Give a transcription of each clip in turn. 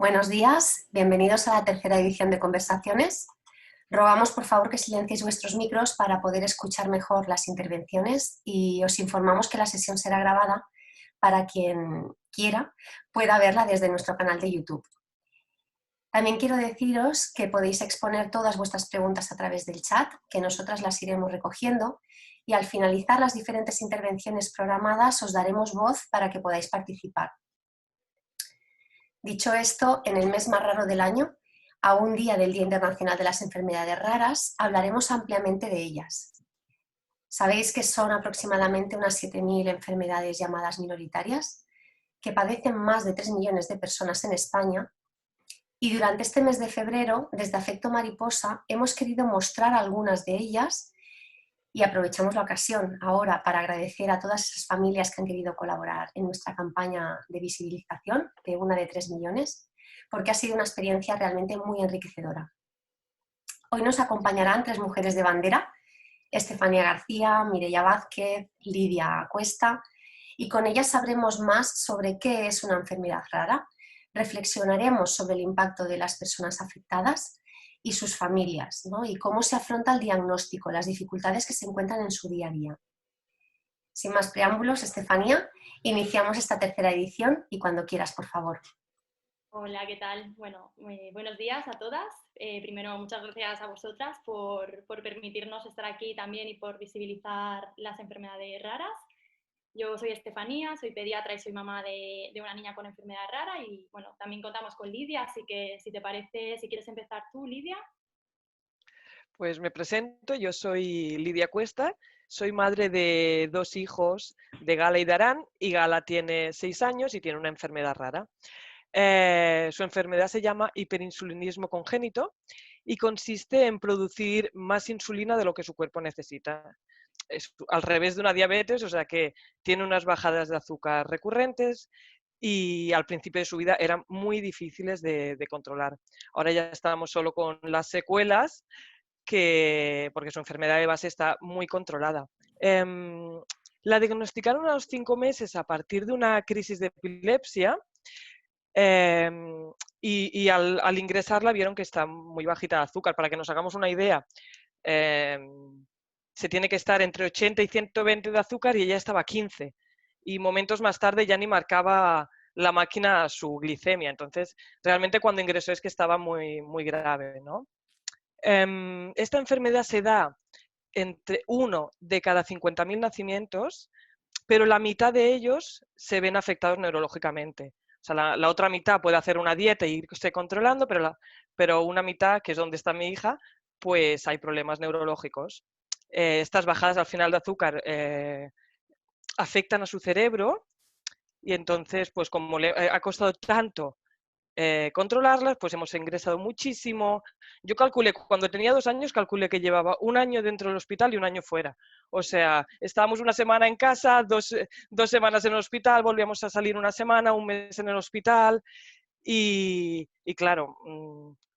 Buenos días, bienvenidos a la tercera edición de Conversaciones. Rogamos por favor que silenciéis vuestros micros para poder escuchar mejor las intervenciones y os informamos que la sesión será grabada para quien quiera pueda verla desde nuestro canal de YouTube. También quiero deciros que podéis exponer todas vuestras preguntas a través del chat, que nosotras las iremos recogiendo y al finalizar las diferentes intervenciones programadas os daremos voz para que podáis participar. Dicho esto, en el mes más raro del año, a un día del Día Internacional de las Enfermedades Raras, hablaremos ampliamente de ellas. Sabéis que son aproximadamente unas 7.000 enfermedades llamadas minoritarias, que padecen más de 3 millones de personas en España, y durante este mes de febrero, desde Afecto Mariposa, hemos querido mostrar algunas de ellas y aprovechamos la ocasión ahora para agradecer a todas esas familias que han querido colaborar en nuestra campaña de visibilización de una de 3 millones, porque ha sido una experiencia realmente muy enriquecedora. Hoy nos acompañarán 3 mujeres de bandera, Estefanía García, Mireia Vázquez, Lidia Cuesta, y con ellas sabremos más sobre qué es una enfermedad rara, reflexionaremos sobre el impacto de las personas afectadas y sus familias, ¿no? Y cómo se afronta el diagnóstico, las dificultades que se encuentran en su día a día. Sin más preámbulos, Estefanía, iniciamos esta tercera edición y cuando quieras, por favor. Hola, ¿qué tal? Bueno, buenos días a todas. Primero, muchas gracias a vosotras por permitirnos estar aquí también y por visibilizar las enfermedades raras. Yo soy Estefanía, soy pediatra y soy mamá de una niña con enfermedad rara y bueno, también contamos con Lidia, así que si te parece, si quieres empezar tú, Lidia. Pues me presento, yo soy Lidia Cuesta, soy madre de 2 hijos, de Gala y Darán, y Gala tiene 6 años y tiene una enfermedad rara. Su enfermedad se llama hiperinsulinismo congénito y consiste en producir más insulina de lo que su cuerpo necesita. Es al revés de una diabetes, o sea que tiene unas bajadas de azúcar recurrentes y al principio de su vida eran muy difíciles de controlar. Ahora ya estamos solo con las secuelas, porque su enfermedad de base está muy controlada. La diagnosticaron a los 5 meses a partir de una crisis de epilepsia y al ingresarla vieron que está muy bajita de azúcar. Para que nos hagamos una idea, se tiene que estar entre 80 y 120 de azúcar y ella estaba a 15. Y momentos más tarde ya ni marcaba la máquina su glicemia. Entonces, realmente cuando ingresó es que estaba muy, muy grave, ¿no? Esta enfermedad se da entre 1 de cada 50.000 nacimientos, pero la mitad de ellos se ven afectados neurológicamente. O sea, la otra mitad puede hacer una dieta y irse controlando, pero una mitad, que es donde está mi hija, pues hay problemas neurológicos. Estas bajadas al final de azúcar afectan a su cerebro y entonces, pues como le ha costado tanto controlarlas, pues hemos ingresado muchísimo. Yo calculé, cuando tenía 2 años, calculé que llevaba 1 año dentro del hospital y 1 año fuera. O sea, estábamos una semana en casa, 2 semanas en el hospital, volvíamos a salir una semana, 1 mes en el hospital y claro,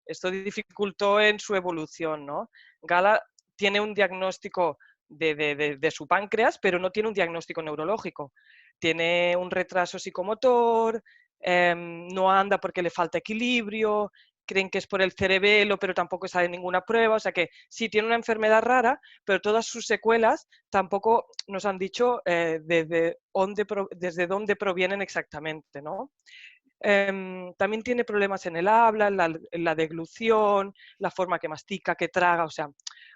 esto dificultó en su evolución, ¿no? Gala tiene un diagnóstico de su páncreas, pero no tiene un diagnóstico neurológico. Tiene un retraso psicomotor, no anda porque le falta equilibrio, creen que es por el cerebelo, pero tampoco sale ninguna prueba. O sea que sí tiene una enfermedad rara, pero todas sus secuelas tampoco nos han dicho desde dónde provienen exactamente, ¿no? También tiene problemas en el habla, en la deglución, la forma que mastica, que traga, o sea,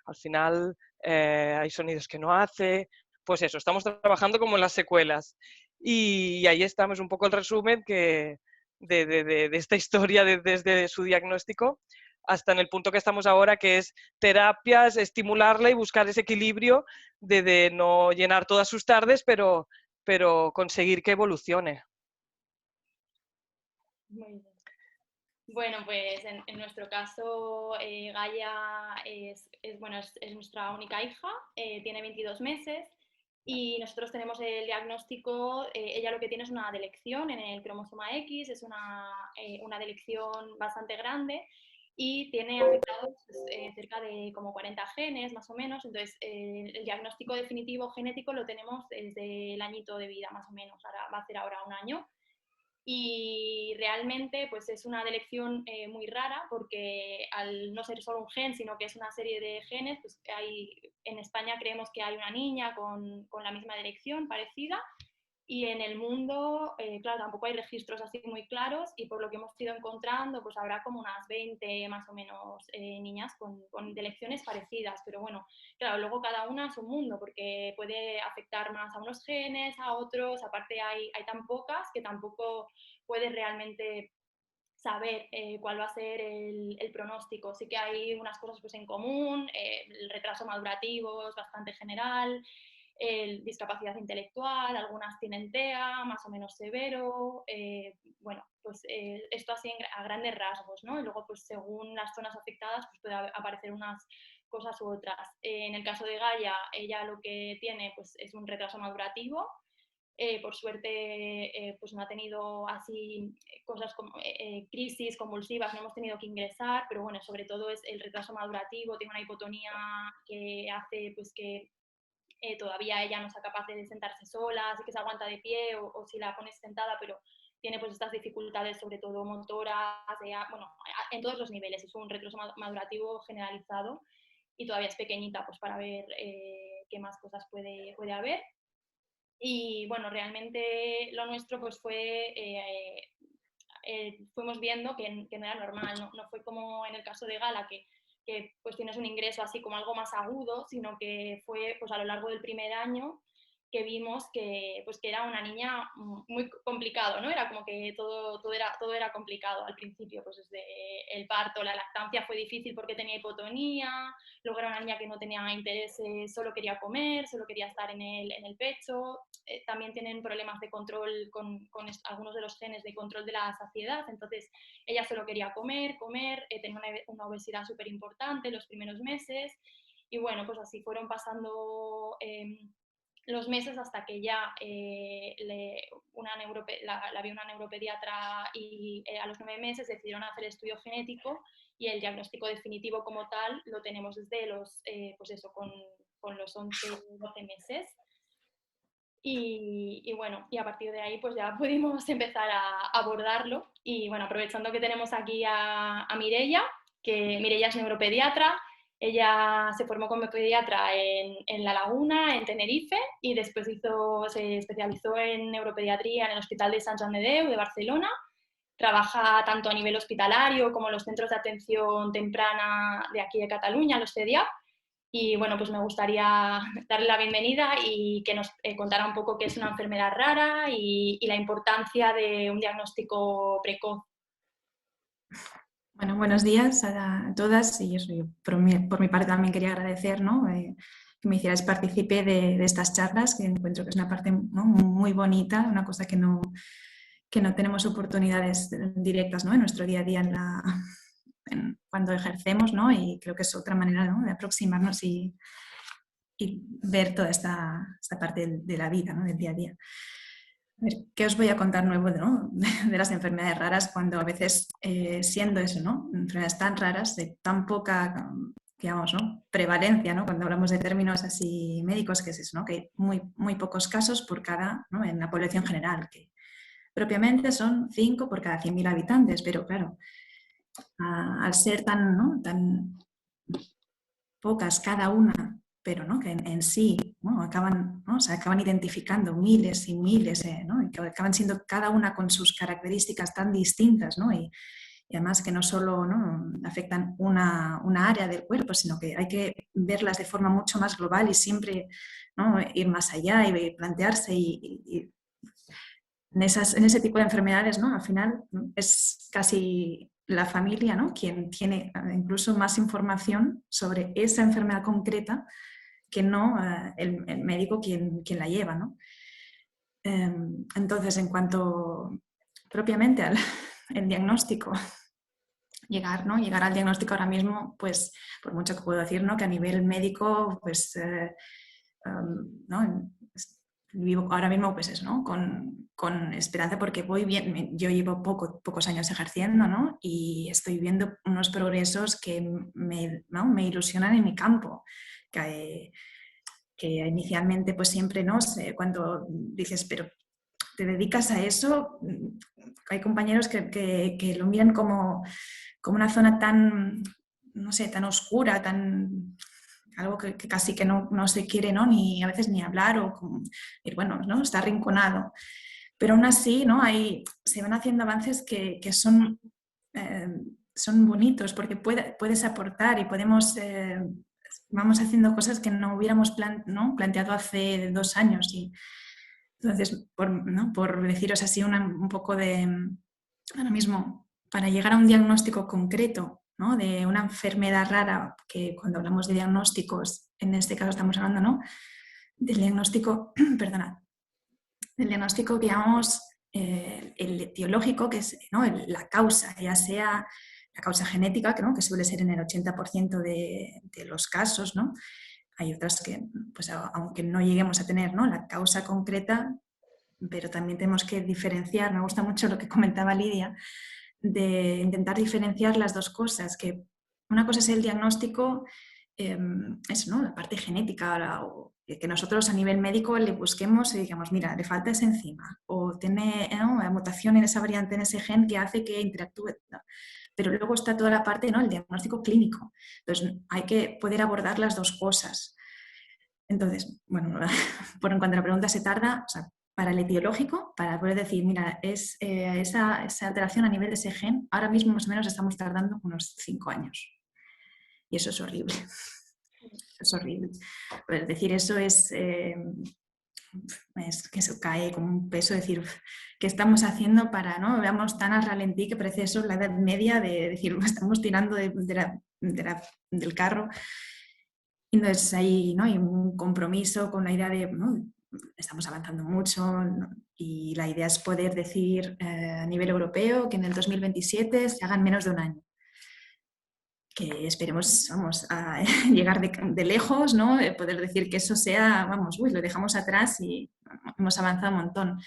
al final hay sonidos que no hace. Pues eso, estamos trabajando como en las secuelas. Y ahí estamos, un poco el resumen de esta historia desde su diagnóstico hasta en el punto que estamos ahora, que es terapias, estimularla y buscar ese equilibrio de no llenar todas sus tardes, pero conseguir que evolucione. Muy bien. Bueno, pues en nuestro caso, Gaia bueno, es nuestra única hija, tiene 22 meses y nosotros tenemos el diagnóstico, ella lo que tiene es una delección en el cromosoma X, es una delección bastante grande y tiene afectados pues, cerca de como 40 genes más o menos, entonces el diagnóstico definitivo genético lo tenemos desde el añito de vida más o menos, ahora, va a ser ahora 1 año. y realmente pues es una elección muy rara porque al no ser solo un gen, sino que es una serie de genes, pues en España creemos que hay una niña con la misma dirección parecida, y en el mundo, claro, tampoco hay registros así muy claros, y por lo que hemos ido encontrando, pues habrá como unas 20 más o menos niñas con elecciones parecidas, pero bueno, claro, luego cada una es un mundo, porque puede afectar más a unos genes, a otros, aparte hay tan pocas que tampoco puedes realmente saber cuál va a ser el pronóstico. Sí que hay unas cosas pues, en común, el retraso madurativo es bastante general, discapacidad intelectual, algunas tienen TEA, más o menos severo, bueno, pues esto así a grandes rasgos, ¿no? Y luego, pues según las zonas afectadas, pues puede aparecer unas cosas u otras. En el caso de Gaia, ella lo que tiene pues, es un retraso madurativo. Por suerte, pues no ha tenido así cosas como crisis convulsivas, no hemos tenido que ingresar, pero bueno, sobre todo es el retraso madurativo, tiene una hipotonía que hace pues que todavía ella no sea capaz de sentarse sola, así que se aguanta de pie o si la pones sentada, pero tiene pues estas dificultades, sobre todo motoras, bueno, en todos los niveles, es un retraso madurativo generalizado y todavía es pequeñita pues para ver qué más cosas puede haber. Y bueno, realmente lo nuestro pues fue, fuimos viendo que no era normal, no fue como en el caso de Gala, que pues tienes un ingreso así como algo más agudo, sino que fue pues a lo largo del primer año que vimos pues, que era una niña muy complicado, ¿no? Era como que todo era complicado al principio, pues desde el parto, la lactancia fue difícil porque tenía hipotonía, luego era una niña que no tenía intereses, solo quería comer, solo quería estar en el pecho, también tienen problemas de control con algunos de los genes de control de la saciedad, entonces ella solo quería comer, tenía una obesidad súper importante los primeros meses, y bueno, pues así fueron pasando los meses hasta que ya la vio una neuropediatra y a los 9 meses decidieron hacer el estudio genético y el diagnóstico definitivo como tal lo tenemos desde los, pues eso, con los 11, 12 meses. Y bueno, y a partir de ahí pues ya pudimos empezar a abordarlo. Y bueno, aprovechando que tenemos aquí a Mireia, que Mireia es neuropediatra, ella se formó como pediatra en La Laguna, en Tenerife, y después se especializó en neuropediatría en el Hospital de Sant Joan de Déu de Barcelona. Trabaja tanto a nivel hospitalario como en los centros de atención temprana de aquí de Cataluña, los CEDIAP. Y bueno, pues me gustaría darle la bienvenida y que nos contara un poco qué es una enfermedad rara y la importancia de un diagnóstico precoz. Bueno, buenos días a todas y por mi parte también quería agradecer, ¿no? Que me hicierais partícipe de estas charlas, que encuentro que es una parte, ¿no? muy bonita, una cosa que no tenemos oportunidades directas, ¿no? En nuestro día a día cuando ejercemos, ¿no? Y creo que es otra manera, ¿no? de aproximarnos y ver toda esta parte de la vida, ¿no? Del día a día. A ver, ¿qué os voy a contar nuevo, ¿no? de las enfermedades raras cuando a veces siendo eso, ¿no? Enfermedades tan raras, de tan poca, digamos, ¿no? prevalencia, ¿no? Cuando hablamos de términos así médicos, que es eso, ¿no? Que hay muy pocos casos por cada, ¿no? en la población general, que propiamente son 5 por cada 100.000 habitantes, pero claro, al ser tan, ¿no? tan pocas cada una, pero ¿no? que en sí, ¿no? acaban identificando miles y miles, ¿no? y que acaban siendo cada una con sus características tan distintas, ¿no? y además que no solo, ¿no? afectan una área del cuerpo, sino que hay que verlas de forma mucho más global y siempre, ¿no? ir más allá y plantearse y en ese tipo de enfermedades, ¿no? Al final es casi la familia, ¿no? quien tiene incluso más información sobre esa enfermedad concreta que no el médico quien la lleva, ¿no? Entonces, en cuanto propiamente al diagnóstico, llegar al diagnóstico ahora mismo, pues por mucho que puedo decir, ¿no? que a nivel médico, pues ¿no? vivo ahora mismo pues eso, ¿no? con esperanza porque voy bien, yo llevo pocos años ejerciendo, ¿no? y estoy viendo unos progresos que me ilusionan en mi campo, que inicialmente pues siempre, ¿no? cuando dices, pero te dedicas a eso, hay compañeros que lo miran como una zona tan, no sé, tan oscura, algo que casi que no se quiere, ¿no? Ni a veces ni hablar o bueno, ¿no? Está arrinconado. Pero aún así, ¿no? Se van haciendo avances que son bonitos porque puedes aportar y vamos haciendo cosas que no hubiéramos planteado hace 2 años. Y entonces, por deciros así un poco ahora mismo, para llegar a un diagnóstico concreto, ¿no? De una enfermedad rara, que cuando hablamos de diagnósticos, en este caso estamos hablando, ¿no? Del diagnóstico, perdona, del diagnóstico que llamamos el etiológico, que es, ¿no? La causa, ya sea la causa genética, que suele ser en el 80% de los casos, ¿no? Hay otras que, pues, aunque no lleguemos a tener, ¿no? La causa concreta, pero también tenemos que diferenciar. Me gusta mucho lo que comentaba Lidia, de intentar diferenciar las dos cosas, que una cosa es el diagnóstico, eso, ¿no? La parte genética, o que nosotros a nivel médico le busquemos y digamos, mira, le falta esa enzima, o tiene, ¿no? Una mutación en esa variante, en ese gen que hace que interactúe, ¿no? Pero luego está toda la parte, ¿no? El diagnóstico clínico. Entonces hay que poder abordar las dos cosas. Entonces, bueno, por en cuanto a la pregunta, se tarda, o sea, para el etiológico, para poder decir, mira, es esa alteración a nivel de ese gen, ahora mismo más o menos estamos tardando unos 5 años. Y eso es horrible. Es horrible. Pues decir eso es que eso cae como un peso, decir, ¿qué estamos haciendo para, no veamos tan al ralentí que parece eso la edad media de decir, estamos tirando del carro? Entonces ahí, ¿no? Hay un compromiso con la idea de, ¿no? Estamos avanzando mucho, ¿no? Y la idea es poder decir a nivel europeo que en el 2027 se hagan menos de un año. Que esperemos, vamos, a llegar de lejos, ¿no? Poder decir que eso sea, vamos, lo dejamos atrás y hemos avanzado un montón.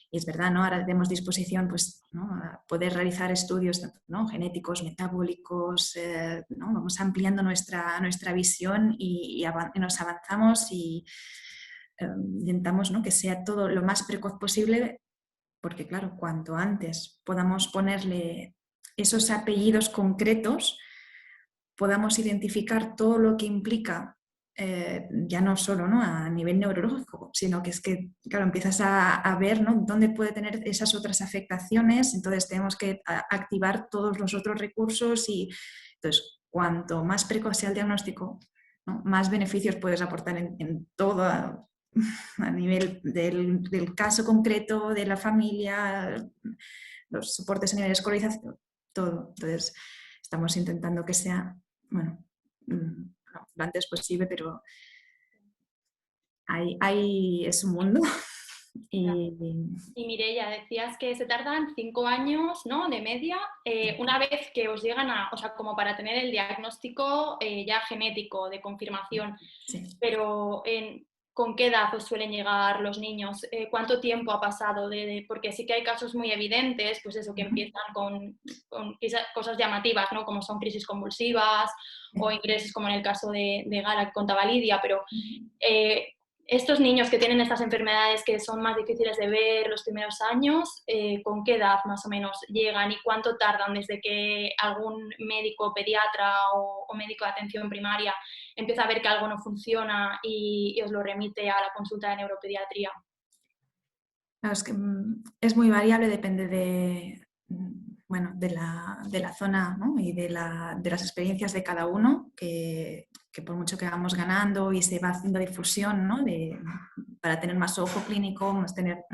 Y es verdad, ¿no? Ahora tenemos disposición, pues, ¿no? A poder realizar estudios, ¿no? Genéticos, metabólicos, ¿no? Vamos ampliando nuestra visión y nos avanzamos y intentamos, ¿no? Que sea todo lo más precoz posible, porque claro, cuanto antes podamos ponerle esos apellidos concretos, podamos identificar todo lo que implica, ya no solo, ¿no? A nivel neurológico, sino que es que, claro, empiezas a ver, ¿no? Dónde puede tener esas otras afectaciones, entonces tenemos que activar todos los otros recursos y entonces cuanto más precoz sea el diagnóstico, ¿no? Más beneficios puedes aportar en todo a nivel del caso concreto, de la familia, los soportes a nivel de escolarización, todo. Entonces estamos intentando que sea, bueno, lo antes posible, pero es un mundo. Y Mireia, decías que se tardan 5 años, ¿no? De media, una vez que os llegan o sea, como para tener el diagnóstico ya genético de confirmación. Sí. Pero ¿con qué edad os suelen llegar los niños? ¿Cuánto tiempo ha pasado? Porque sí que hay casos muy evidentes, pues eso, que empiezan con cosas llamativas, ¿no? Como son crisis convulsivas o ingresos como en el caso de Gara que contaba Lidia, pero estos niños que tienen estas enfermedades que son más difíciles de ver los primeros años, ¿con qué edad más o menos llegan y cuánto tardan desde que algún médico, pediatra o médico de atención primaria empieza a ver que algo no funciona y os lo remite a la consulta de neuropediatría? Claro, es que es muy variable, depende de la zona, ¿no? Y de las experiencias de cada uno, que por mucho que vamos ganando y se va haciendo difusión, ¿no? Para tener más ojo clínico, tener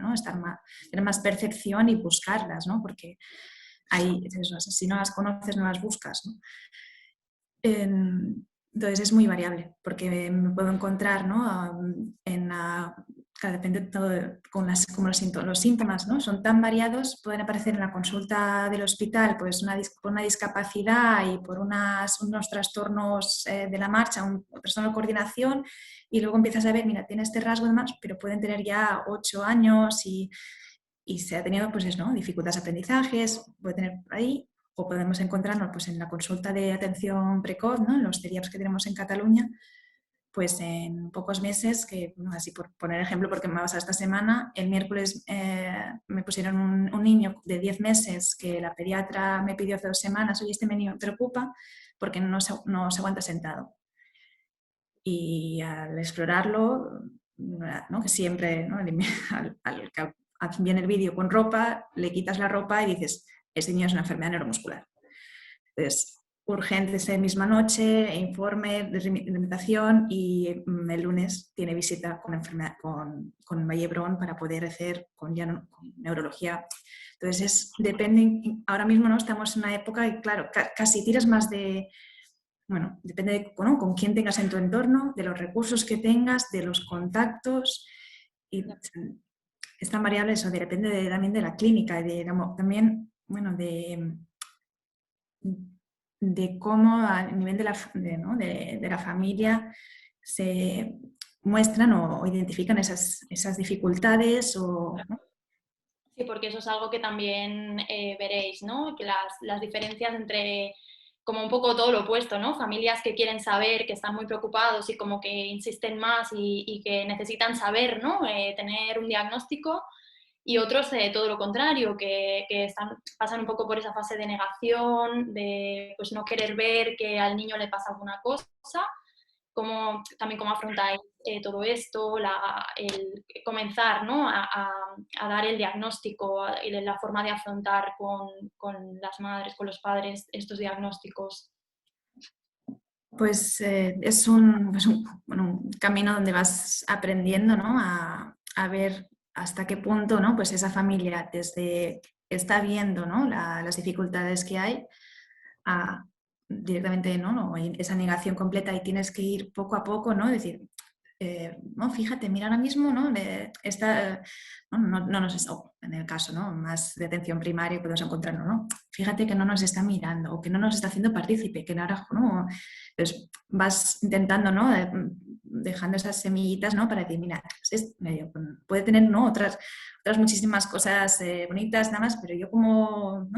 más percepción y buscarlas, ¿no? Porque si no las conoces, no las buscas, ¿no? Entonces es muy variable, porque me puedo encontrar, ¿no? Depende de todo, como los síntomas, ¿no? Son tan variados, pueden aparecer en la consulta del hospital pues por una discapacidad y por unos trastornos de la marcha, un trastorno de coordinación, y luego empiezas a ver, mira, tiene este rasgo de marcha, pero pueden tener ya 8 años y se ha tenido pues eso, ¿no? Dificultades de aprendizajes, puede tener por ahí. O podemos encontrarnos pues, en la consulta de atención precoz, ¿no? Los CEDIAPs que tenemos en Cataluña, pues en pocos meses, que así por poner ejemplo, porque me ha pasado esta semana, el miércoles me pusieron un niño de 10 meses que la pediatra me pidió hace 2 semanas, oye, este niño me preocupa porque no se aguanta sentado. Y al explorarlo, ¿no? Que siempre, ¿no? al que viene el vídeo con ropa, le quitas la ropa y dices, este niño es una enfermedad neuromuscular. Entonces, urgente esa misma noche, informe de alimentación y el lunes tiene visita con Valle-Brón para poder hacer con neurología. Entonces, depende, ahora mismo no estamos en una época y claro, casi tiras más de, bueno, depende de, ¿no? Con quién tengas en tu entorno, de los recursos que tengas, de los contactos y es tan variable eso, depende también de la clínica, también, bueno, de cómo a nivel de la familia se muestran o identifican esas dificultades o... ¿no? Sí, porque eso es algo que también veréis, ¿no? Que las diferencias entre como un poco todo lo opuesto, ¿no? Familias que quieren saber, que están muy preocupados y como que insisten más y que necesitan saber, ¿no? Tener un diagnóstico, y otros todo lo contrario, que pasan un poco por esa fase de negación, de pues no querer ver que al niño le pasa alguna cosa. También cómo afrontáis todo esto, el comenzar, ¿no? a dar el diagnóstico y la forma de afrontar con las madres, con los padres, estos diagnósticos. Pues es un camino donde vas aprendiendo, ¿no? a ver hasta qué punto, ¿no? Pues esa familia desde está viendo, ¿no? las dificultades que hay a directamente, ¿no? esa negación completa y tienes que ir poco a poco, ¿no? Es decir, no, fíjate, mira ahora mismo, ¿no? No nos está, en el caso, ¿no? Más de atención primaria podemos encontrarlo, ¿no? Fíjate que no nos está mirando o que no nos está haciendo partícipe, que ahora, ¿no? Entonces vas intentando, ¿no? Dejando esas semillitas, ¿no? Para decir, mira, puede tener, ¿no? otras muchísimas cosas bonitas, nada más, pero yo como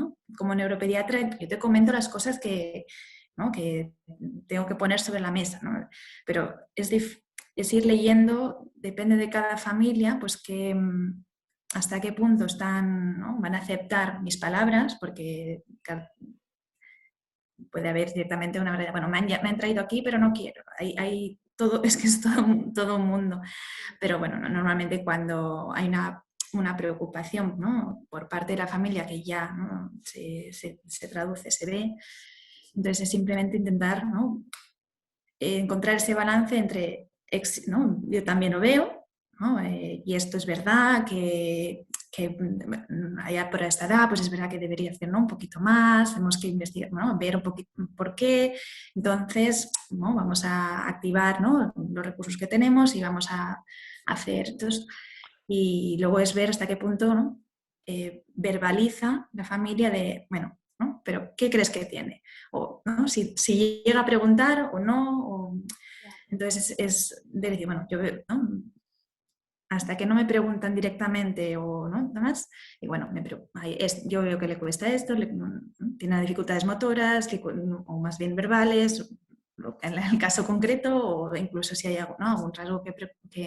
neuropediatra, yo te comento las cosas que, ¿no? que tengo que poner sobre la mesa, ¿no? Pero es ir leyendo, depende de cada familia, pues que hasta qué punto van a aceptar mis palabras, porque puede haber directamente una verdad, bueno, me han traído aquí, pero no quiero. Hay todo, es que es todo un mundo. Pero bueno, normalmente cuando hay una preocupación, ¿no? por parte de la familia que ya, ¿no? se traduce, se ve, entonces es simplemente intentar, ¿no? Encontrar ese balance entre, ¿no? yo también lo veo, ¿no? Y esto es verdad, que allá por esta edad, pues es verdad que debería hacer, ¿no? un poquito más, tenemos que investigar, ¿no? ver un poquito por qué, entonces ¿no? vamos a activar, ¿no? los recursos que tenemos y vamos a hacer, entonces, y luego es ver hasta qué punto, ¿no? Verbaliza la familia de, bueno, ¿no? pero ¿qué crees que tiene? O ¿no? si llega a preguntar o no, entonces es de decir, bueno, yo veo, ¿no? hasta que no me preguntan directamente o no, nada más, y bueno, yo veo que le cuesta esto, tiene dificultades motoras o más bien verbales, en el caso concreto, o incluso si hay algún rasgo que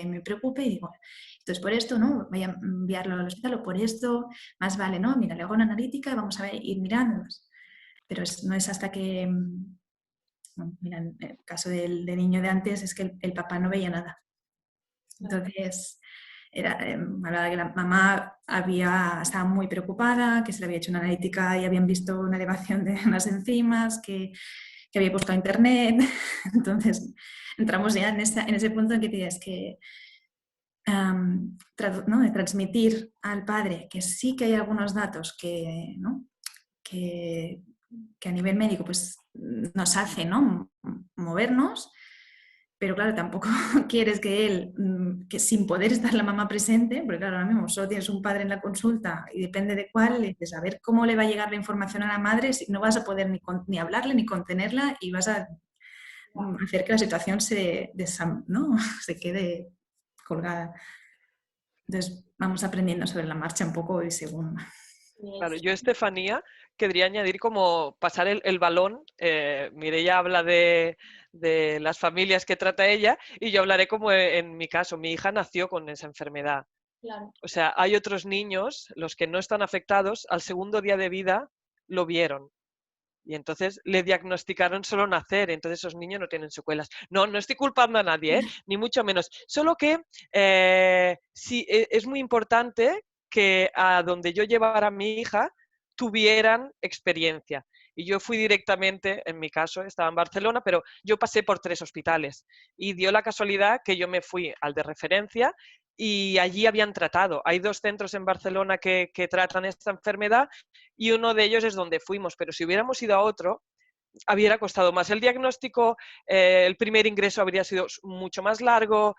me preocupe, y digo, entonces por esto, ¿no? voy a enviarlo al hospital, o por esto, más vale, ¿no? Mira, le hago una analítica y vamos a ir mirando. Pero no es hasta que, bueno, mira, en el caso del niño de antes es que el papá no veía nada. Entonces, hablaba de que la mamá estaba muy preocupada, que se le había hecho una analítica y habían visto una elevación de unas enzimas, que había buscado internet. Entonces, entramos ya en ese punto en que tienes que ¿no? de transmitir al padre que sí que hay algunos datos que, ¿no? que a nivel médico pues, nos hace, ¿no? movernos, pero claro, tampoco quieres que él, que sin poder estar la mamá presente, porque claro, ahora mismo solo tienes un padre en la consulta y depende de cuál, le dices, a ver cómo le va a llegar la información a la madre, si no vas a poder ni hablarle ni contenerla y vas a hacer que la situación ¿no? se quede colgada. Entonces vamos aprendiendo sobre la marcha un poco y según Claro, yo, Estefanía, querría añadir como pasar el balón. Mireia habla de las familias que trata ella y yo hablaré como en mi caso. Mi hija nació con esa enfermedad. Claro. O sea, hay otros niños, los que no están afectados, al segundo día de vida lo vieron. Y entonces le diagnosticaron solo nacer, entonces esos niños no tienen secuelas. No, no estoy culpando a nadie, ni mucho menos. Solo que sí, es muy importante que a donde yo llevara a mi hija tuvieran experiencia. Y yo fui directamente, en mi caso, estaba en Barcelona, pero yo pasé por 3 hospitales. Y dio la casualidad que yo me fui al de referencia y allí habían tratado. Hay 2 centros en Barcelona que tratan esta enfermedad y uno de ellos es donde fuimos, pero si hubiéramos ido a otro, habría costado más. El diagnóstico, el primer ingreso habría sido mucho más largo.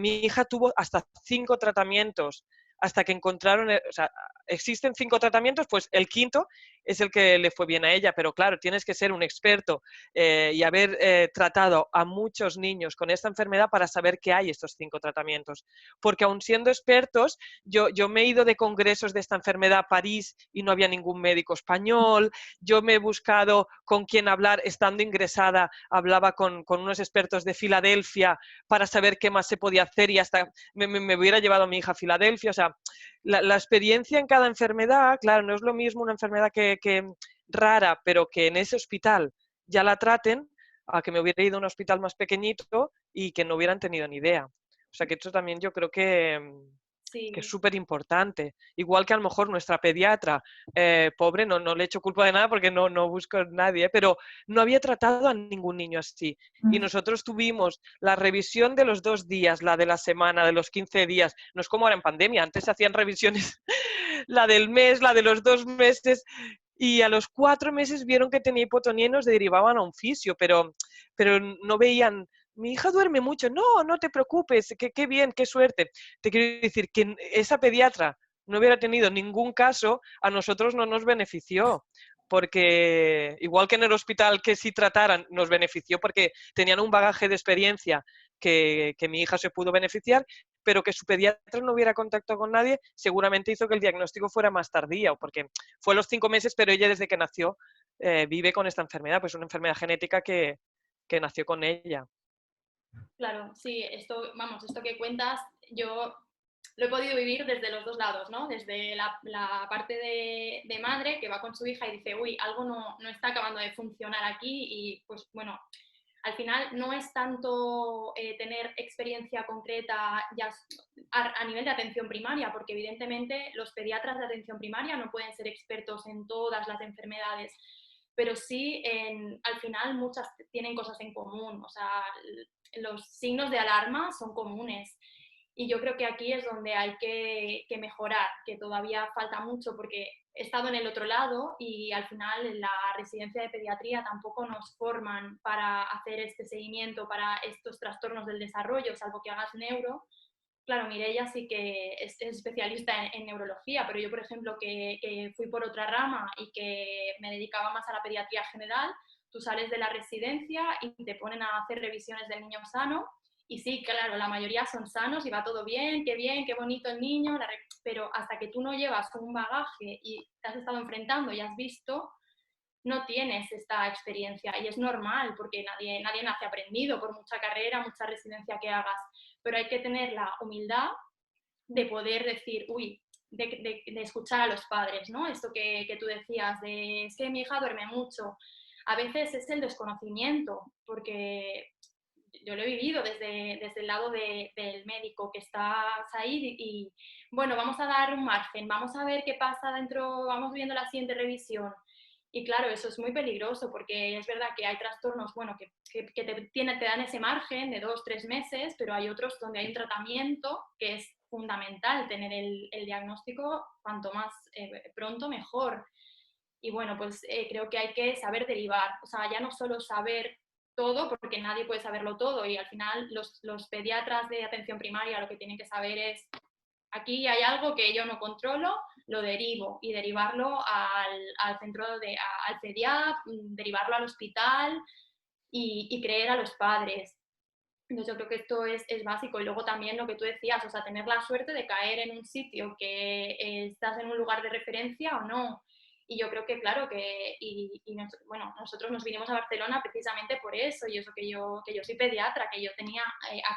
Mi hija tuvo hasta 5 tratamientos hasta que encontraron, o sea, existen 5 tratamientos, pues el quinto es el que le fue bien a ella, pero claro, tienes que ser un experto y haber tratado a muchos niños con esta enfermedad para saber que hay estos 5 tratamientos. Porque aun siendo expertos, yo me he ido de congresos de esta enfermedad a París y no había ningún médico español. Yo me he buscado con quién hablar, estando ingresada, hablaba con unos expertos de Filadelfia para saber qué más se podía hacer y hasta me hubiera llevado a mi hija a Filadelfia. O sea, la experiencia en cada enfermedad, claro, no es lo mismo una enfermedad que rara, pero que en ese hospital ya la traten, a que me hubiera ido a un hospital más pequeñito y que no hubieran tenido ni idea. O sea, que esto también yo creo que es súper importante. Igual que a lo mejor nuestra pediatra, pobre, no le echo culpa de nada porque no busco a nadie, pero no había tratado a ningún niño así. Y nosotros tuvimos la revisión de los 2 días, la de la semana, de los 15 días. No es como ahora en pandemia, antes se hacían revisiones, la del mes, la de los 2 meses. Y a los 4 meses vieron que tenía hipotonía y nos derivaban a un fisio, pero no veían. Mi hija duerme mucho. No, no te preocupes, qué bien, qué suerte. Te quiero decir que esa pediatra no hubiera tenido ningún caso, a nosotros no nos benefició, porque igual que en el hospital que sí trataran, nos benefició porque tenían un bagaje de experiencia que mi hija se pudo beneficiar, pero que su pediatra no hubiera contacto con nadie, seguramente hizo que el diagnóstico fuera más tardío, porque fue a los 5 meses, pero ella desde que nació vive con esta enfermedad, pues una enfermedad genética que nació con ella. Claro, sí, esto, vamos, esto que cuentas, yo lo he podido vivir desde los 2 lados, ¿no? Desde la parte de madre que va con su hija y dice, uy, algo no está acabando de funcionar aquí y pues bueno, al final no es tanto tener experiencia concreta ya a nivel de atención primaria, porque evidentemente los pediatras de atención primaria no pueden ser expertos en todas las enfermedades, pero sí al final muchas tienen cosas en común, o sea, los signos de alarma son comunes. Y yo creo que aquí es donde hay que mejorar, que todavía falta mucho porque he estado en el otro lado y al final en la residencia de pediatría tampoco nos forman para hacer este seguimiento para estos trastornos del desarrollo, salvo que hagas neuro. Claro, Mireia sí que es especialista en neurología, pero yo, por ejemplo, que fui por otra rama y que me dedicaba más a la pediatría general, tú sales de la residencia y te ponen a hacer revisiones del niño sano. Y sí, claro, la mayoría son sanos y va todo bien, qué bonito el niño, pero hasta que tú no llevas un bagaje y te has estado enfrentando y has visto, no tienes esta experiencia. Y es normal, porque nadie nace aprendido, por mucha carrera, mucha residencia que hagas. Pero hay que tener la humildad de poder decir, uy, de escuchar a los padres, ¿no? Esto que tú decías, de es que mi hija duerme mucho. A veces es el desconocimiento, porque yo lo he vivido desde el lado del médico, que estás ahí y, bueno, vamos a dar un margen, vamos a ver qué pasa dentro, vamos viendo la siguiente revisión. Y claro, eso es muy peligroso porque es verdad que hay trastornos, bueno, que te dan ese margen de 2-3 meses, pero hay otros donde hay un tratamiento que es fundamental tener el diagnóstico cuanto más pronto mejor. Y bueno, pues creo que hay que saber derivar, o sea, ya no solo saber todo, porque nadie puede saberlo todo y al final los pediatras de atención primaria lo que tienen que saber es, aquí hay algo que yo no controlo, lo derivo y derivarlo al centro, al CEDIAP, derivarlo al hospital y creer a los padres. Entonces yo creo que esto es básico. Y luego también lo que tú decías, o sea, tener la suerte de caer en un sitio que estás en un lugar de referencia o no. Y yo creo que, claro, bueno, nosotros nos vinimos a Barcelona precisamente por eso, y eso que yo soy pediatra, que yo tenía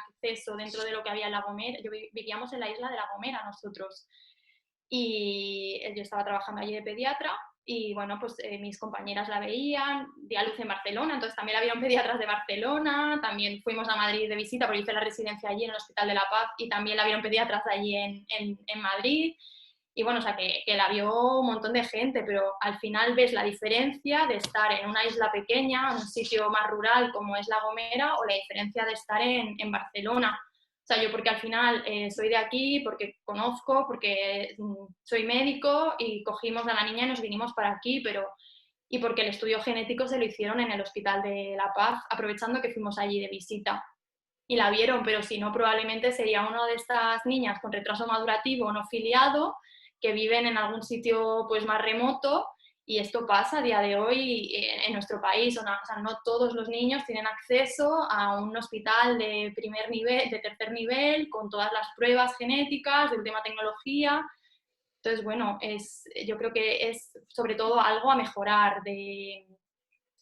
acceso dentro de lo que había en La Gomera. Vivíamos en la isla de La Gomera nosotros. Y yo estaba trabajando allí de pediatra y bueno, pues mis compañeras la veían, di a luz en Barcelona, entonces también la vieron pediatras de Barcelona, también fuimos a Madrid de visita porque hice la residencia allí en el Hospital de la Paz y también la vieron pediatras allí en Madrid. Y bueno, o sea, que la vio un montón de gente, pero al final ves la diferencia de estar en una isla pequeña, en un sitio más rural como es La Gomera, o la diferencia de estar en Barcelona. O sea, yo porque al final soy de aquí, porque conozco, porque soy médico y cogimos a la niña y nos vinimos para aquí, y porque el estudio genético se lo hicieron en el Hospital de La Paz, aprovechando que fuimos allí de visita. Y la vieron, pero si no, probablemente sería una de estas niñas con retraso madurativo no filiado, que viven en algún sitio pues más remoto, y esto pasa a día de hoy en nuestro país. O sea, no todos los niños tienen acceso a un hospital de primer nivel, de tercer nivel, con todas las pruebas genéticas, de última tecnología. Entonces, bueno, yo creo que es sobre todo algo a mejorar, que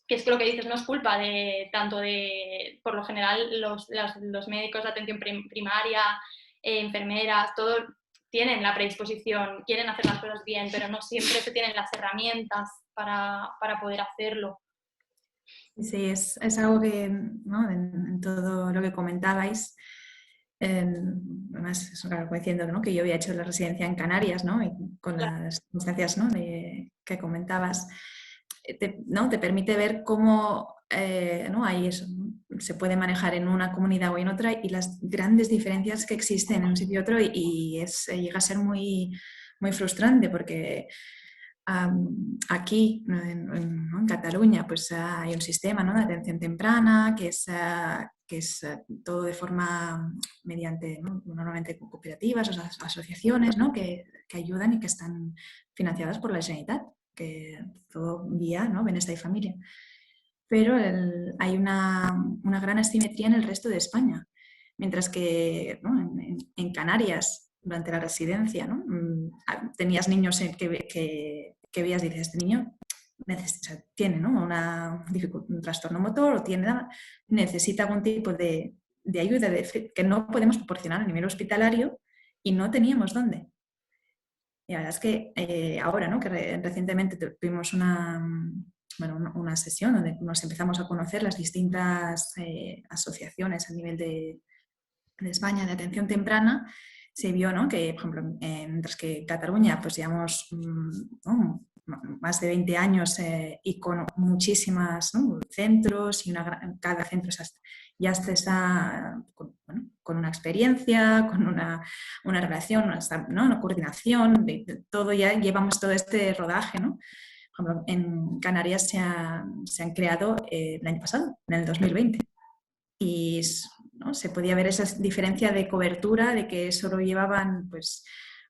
es que lo que dices no es culpa de tanto de, por lo general, los médicos de atención primaria, enfermeras, todos tienen la predisposición, quieren hacer las cosas bien, pero no siempre se tienen las herramientas para poder hacerlo. Sí, es algo que, ¿no? En todo lo que comentabais, además, eso, claro, diciendo, ¿no? Que yo había hecho la residencia en Canarias, ¿no? Y con las circunstancias, ¿no? Que comentabas, ¿no? Te permite ver cómo ¿no? Hay eso, ¿no? Se puede manejar en una comunidad o en otra, y las grandes diferencias que existen en un sitio y otro, y llega a ser muy, muy frustrante porque aquí en Cataluña pues hay un sistema, ¿no? de atención temprana que es todo de forma mediante, ¿no? normalmente cooperativas o asociaciones, ¿no? que ayudan y que están financiadas por la Generalitat, que todo guía, ¿no? Bienestar y familia. Pero hay una gran asimetría en el resto de España, mientras que, ¿no? en Canarias, durante la residencia, ¿no? tenías niños que veías, dices, este niño tiene, ¿no? un trastorno motor o necesita algún tipo de ayuda que no podemos proporcionar a nivel hospitalario, y no teníamos dónde. Y la verdad es que ahora, ¿no? que recientemente tuvimos una sesión donde nos empezamos a conocer las distintas asociaciones a nivel de España de atención temprana, se vio, ¿no? que, por ejemplo, mientras que Cataluña pues llevamos ¿no? más de 20 años y con muchísimas, ¿no? centros, y cada centro ya está con una experiencia, con una relación, ¿no? una coordinación, todo, ya llevamos todo este rodaje, ¿no? Por ejemplo, en Canarias se han creado el año pasado, en el 2020, y ¿no? se podía ver esa diferencia de cobertura, de que solo llevaban pues,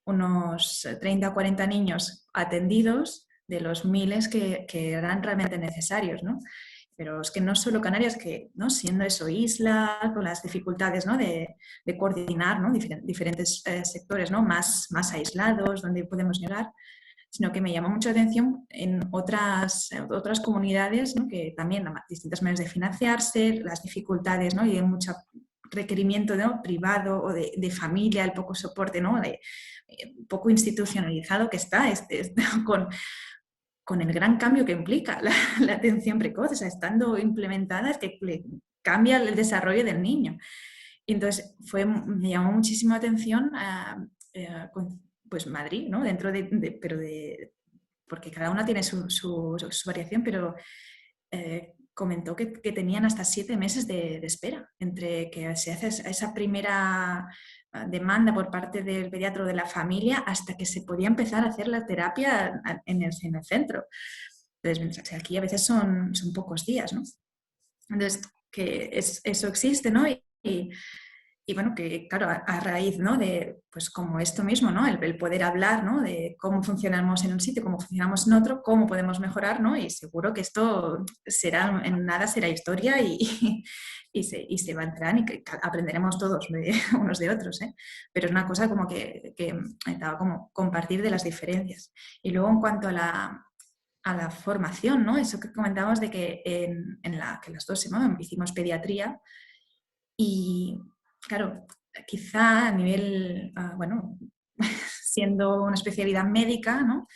unos 30 o 40 niños atendidos de los miles que eran realmente necesarios, ¿no? Pero es que no solo Canarias, que ¿no? siendo eso isla, con las dificultades, ¿no? de coordinar, ¿no? diferentes sectores, ¿no? más aislados, donde podemos llegar, sino que me llama mucho la atención en otras comunidades, ¿no? que también distintas maneras de financiarse, las dificultades, ¿no? y hay mucho requerimiento, ¿no? privado o de familia, el poco soporte, ¿no? Poco institucionalizado que está con el gran cambio que implica la atención precoz, o sea, estando implementada, es que cambia el desarrollo del niño. Y entonces me llamó muchísimo la atención pues Madrid, ¿no? Dentro porque cada una tiene su variación, pero comentó que tenían hasta 7 meses de espera entre que se hace esa primera demanda por parte del pediatra o de la familia hasta que se podía empezar a hacer la terapia en el centro. Entonces, aquí a veces son pocos días, ¿no? Entonces, que eso existe, ¿no? Y bueno, que claro, a raíz, ¿no? De, pues como esto mismo, ¿no? El poder hablar, ¿no? De cómo funcionamos en un sitio, cómo funcionamos en otro, cómo podemos mejorar, ¿no? Y seguro que esto será, en nada será historia y se avanzarán y que aprenderemos todos de unos de otros, ¿eh? Pero es una cosa como que estaba como compartir de las diferencias. Y luego en cuanto a la formación, ¿no? Eso que comentábamos de que que las dos, ¿no? Hicimos pediatría y claro, quizá a nivel, bueno, siendo una especialidad médica, ¿no?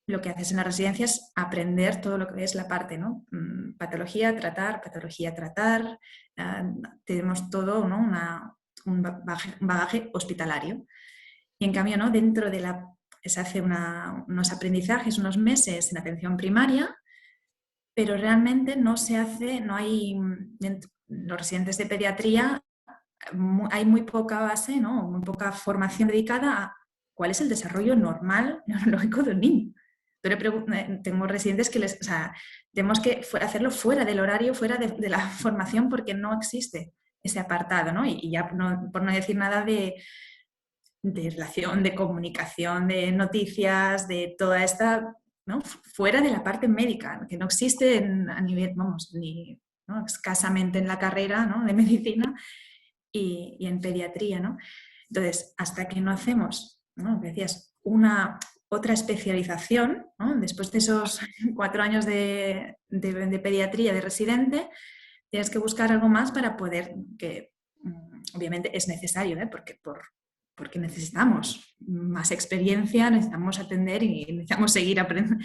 Lo que haces en la residencia es aprender todo lo que es la parte, ¿no? Patología, tratar, tenemos todo, ¿no? Un bagaje hospitalario. Y en cambio, ¿no? Dentro de se hace unos aprendizajes, unos meses en atención primaria, pero realmente no se hace, no hay, los residentes de pediatría hay muy poca base, ¿no? Muy poca formación dedicada a cuál es el desarrollo normal neurológico de un niño. Tengo residentes que o sea, tenemos que hacerlo fuera del horario, fuera de la formación, porque no existe ese apartado, ¿no? Y ya por no decir nada de relación, de comunicación, de noticias, de toda esta, ¿no? Fuera de la parte médica, que no existe a nivel, vamos, ni, ¿no? Escasamente en la carrera, ¿no? De medicina y en pediatría, ¿no? Entonces, hasta que no hacemos, ¿no? Decías, otra especialización, ¿no? Después de esos 4 años de pediatría de residente, tienes que buscar algo más para poder, que obviamente es necesario, ¿eh? Porque necesitamos más experiencia, necesitamos atender y necesitamos seguir aprendiendo.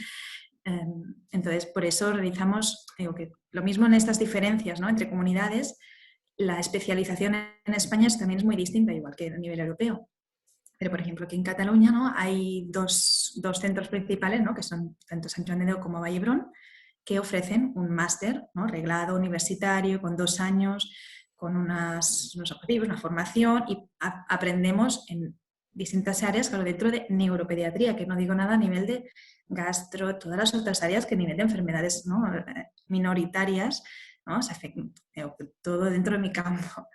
Entonces, por eso realizamos, digo, que lo mismo en estas diferencias, ¿no? Entre comunidades, la especialización en España también es muy distinta, igual que a nivel europeo. Pero, por ejemplo, aquí en Cataluña, ¿no? Hay dos centros principales, ¿no? Que son tanto Sant Joan de Déu como Vallhebron, que ofrecen un máster, ¿no? Reglado universitario con 2 años, con unos objetivos, una formación, y aprendemos en distintas áreas, claro, dentro de neuropediatría, que no digo nada a nivel de gastro, todas las otras áreas que a nivel de enfermedades, ¿no? Minoritarias, ¿no? O sea, todo dentro de mi campo.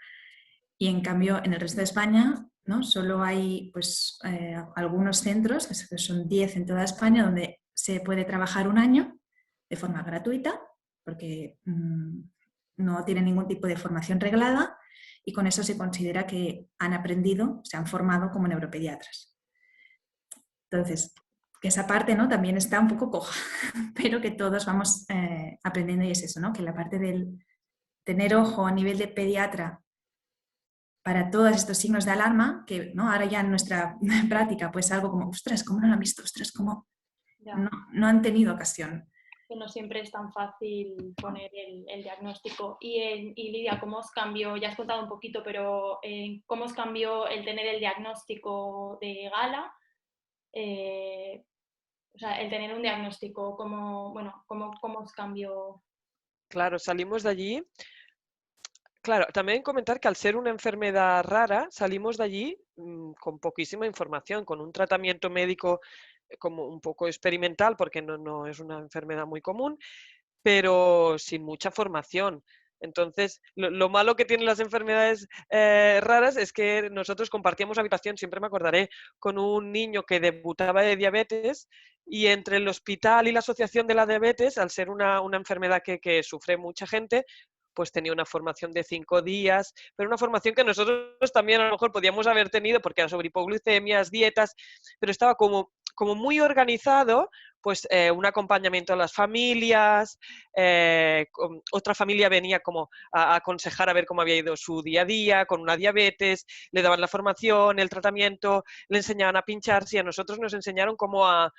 Y en cambio, en el resto de España, ¿no? Solo hay pues, algunos centros, que son 10 en toda España, donde se puede trabajar 1 año de forma gratuita, porque no tienen ningún tipo de formación reglada, y con eso se considera que han aprendido, se han formado como neuropediatras. Entonces, que esa parte, ¿no? También está un poco coja, pero que todos vamos aprendiendo, y es eso, ¿no? Que la parte del tener ojo a nivel de pediatra para todos estos signos de alarma, que, ¿no? Ahora ya en nuestra práctica pues algo como, ostras, ¿cómo no lo han visto? Ostras, ¿cómo no han tenido ocasión? Que no siempre es tan fácil poner el diagnóstico. Y Lidia, ¿cómo os cambió? Ya has contado un poquito, pero ¿cómo os cambió el tener el diagnóstico de Gala? O sea, el tener un diagnóstico, ¿cómo os cambió? Claro, salimos de allí. Claro, también comentar que al ser una enfermedad rara, salimos de allí con poquísima información, con un tratamiento médico como un poco experimental, porque no es una enfermedad muy común, pero sin mucha formación. Entonces, lo malo que tienen las enfermedades raras es que nosotros compartíamos habitación, siempre me acordaré, con un niño que debutaba de diabetes, y entre el hospital y la asociación de la diabetes, al ser una enfermedad que sufre mucha gente, pues tenía una formación de 5 días, pero una formación que nosotros también a lo mejor podíamos haber tenido, porque era sobre hipoglucemias, dietas, pero estaba como muy organizado, pues un acompañamiento a las familias, otra familia venía como a aconsejar a ver cómo había ido su día a día con una diabetes, le daban la formación, el tratamiento, le enseñaban a pincharse, y a nosotros nos enseñaron cómo a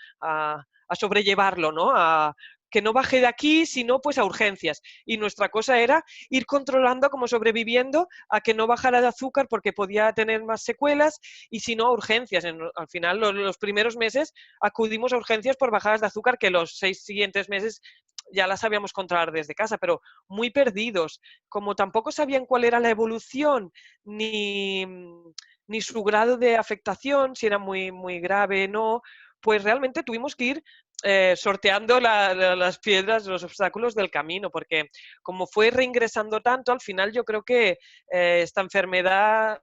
sobrellevarlo, ¿no? Que no baje de aquí, sino pues a urgencias. Y nuestra cosa era ir controlando, como sobreviviendo a que no bajara de azúcar porque podía tener más secuelas, y si no a urgencias. Al final, los primeros meses acudimos a urgencias por bajadas de azúcar, que los 6 siguientes meses ya las sabíamos controlar desde casa, pero muy perdidos. Como tampoco sabían cuál era la evolución, ni su grado de afectación, si era muy, muy grave o no, pues realmente tuvimos que ir sorteando las piedras, los obstáculos del camino, porque como fue reingresando tanto, al final yo creo que esta enfermedad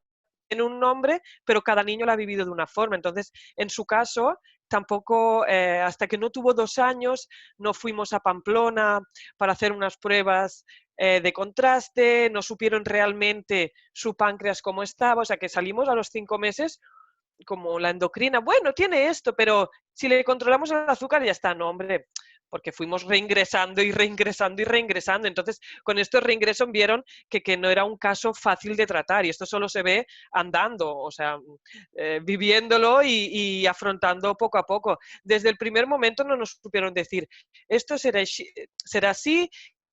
tiene un nombre, pero cada niño la ha vivido de una forma. Entonces, en su caso, tampoco, hasta que no tuvo 2 años, no fuimos a Pamplona para hacer unas pruebas de contraste, no supieron realmente su páncreas cómo estaba, o sea que salimos a los 5 meses como la endocrina, bueno, tiene esto, pero si le controlamos el azúcar ya está, no, hombre, porque fuimos reingresando y reingresando y reingresando. Entonces, con estos reingresos vieron que no era un caso fácil de tratar y esto solo se ve andando, o sea, viviéndolo y afrontando poco a poco. Desde el primer momento no nos supieron decir, esto será así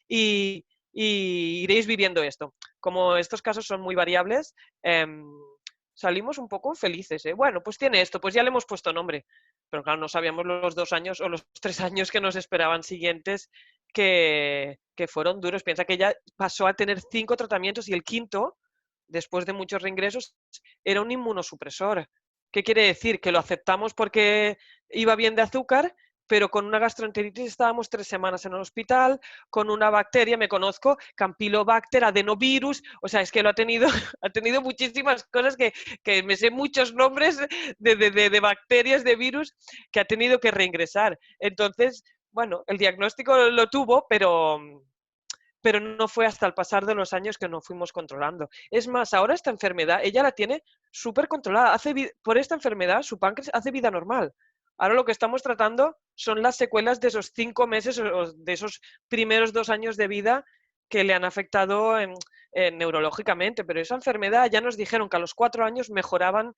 y, y iréis viviendo esto. Como estos casos son muy variables, salimos un poco felices, ¿eh? Bueno, pues tiene esto, pues ya le hemos puesto nombre. Pero claro, no sabíamos los 2 años o los 3 años que nos esperaban siguientes que fueron duros. Piensa que ella pasó a tener 5 tratamientos y el quinto, después de muchos reingresos, era un inmunosupresor. ¿Qué quiere decir? Que lo aceptamos porque iba bien de azúcar, pero con una gastroenteritis estábamos 3 semanas en el hospital, con una bacteria, me conozco, Campylobacter, adenovirus, o sea, es que lo ha tenido, ha tenido muchísimas cosas que me sé muchos nombres de bacterias, de virus, que ha tenido que reingresar. Entonces, bueno, el diagnóstico lo tuvo, pero no fue hasta el pasar de los años que nos fuimos controlando. Es más, ahora esta enfermedad, ella la tiene súper controlada. Por esta enfermedad, su páncreas hace vida normal. Ahora lo que estamos tratando son las secuelas de esos 5 meses o de esos primeros 2 años de vida que le han afectado neurológicamente. Pero esa enfermedad ya nos dijeron que a los 4 años mejoraban,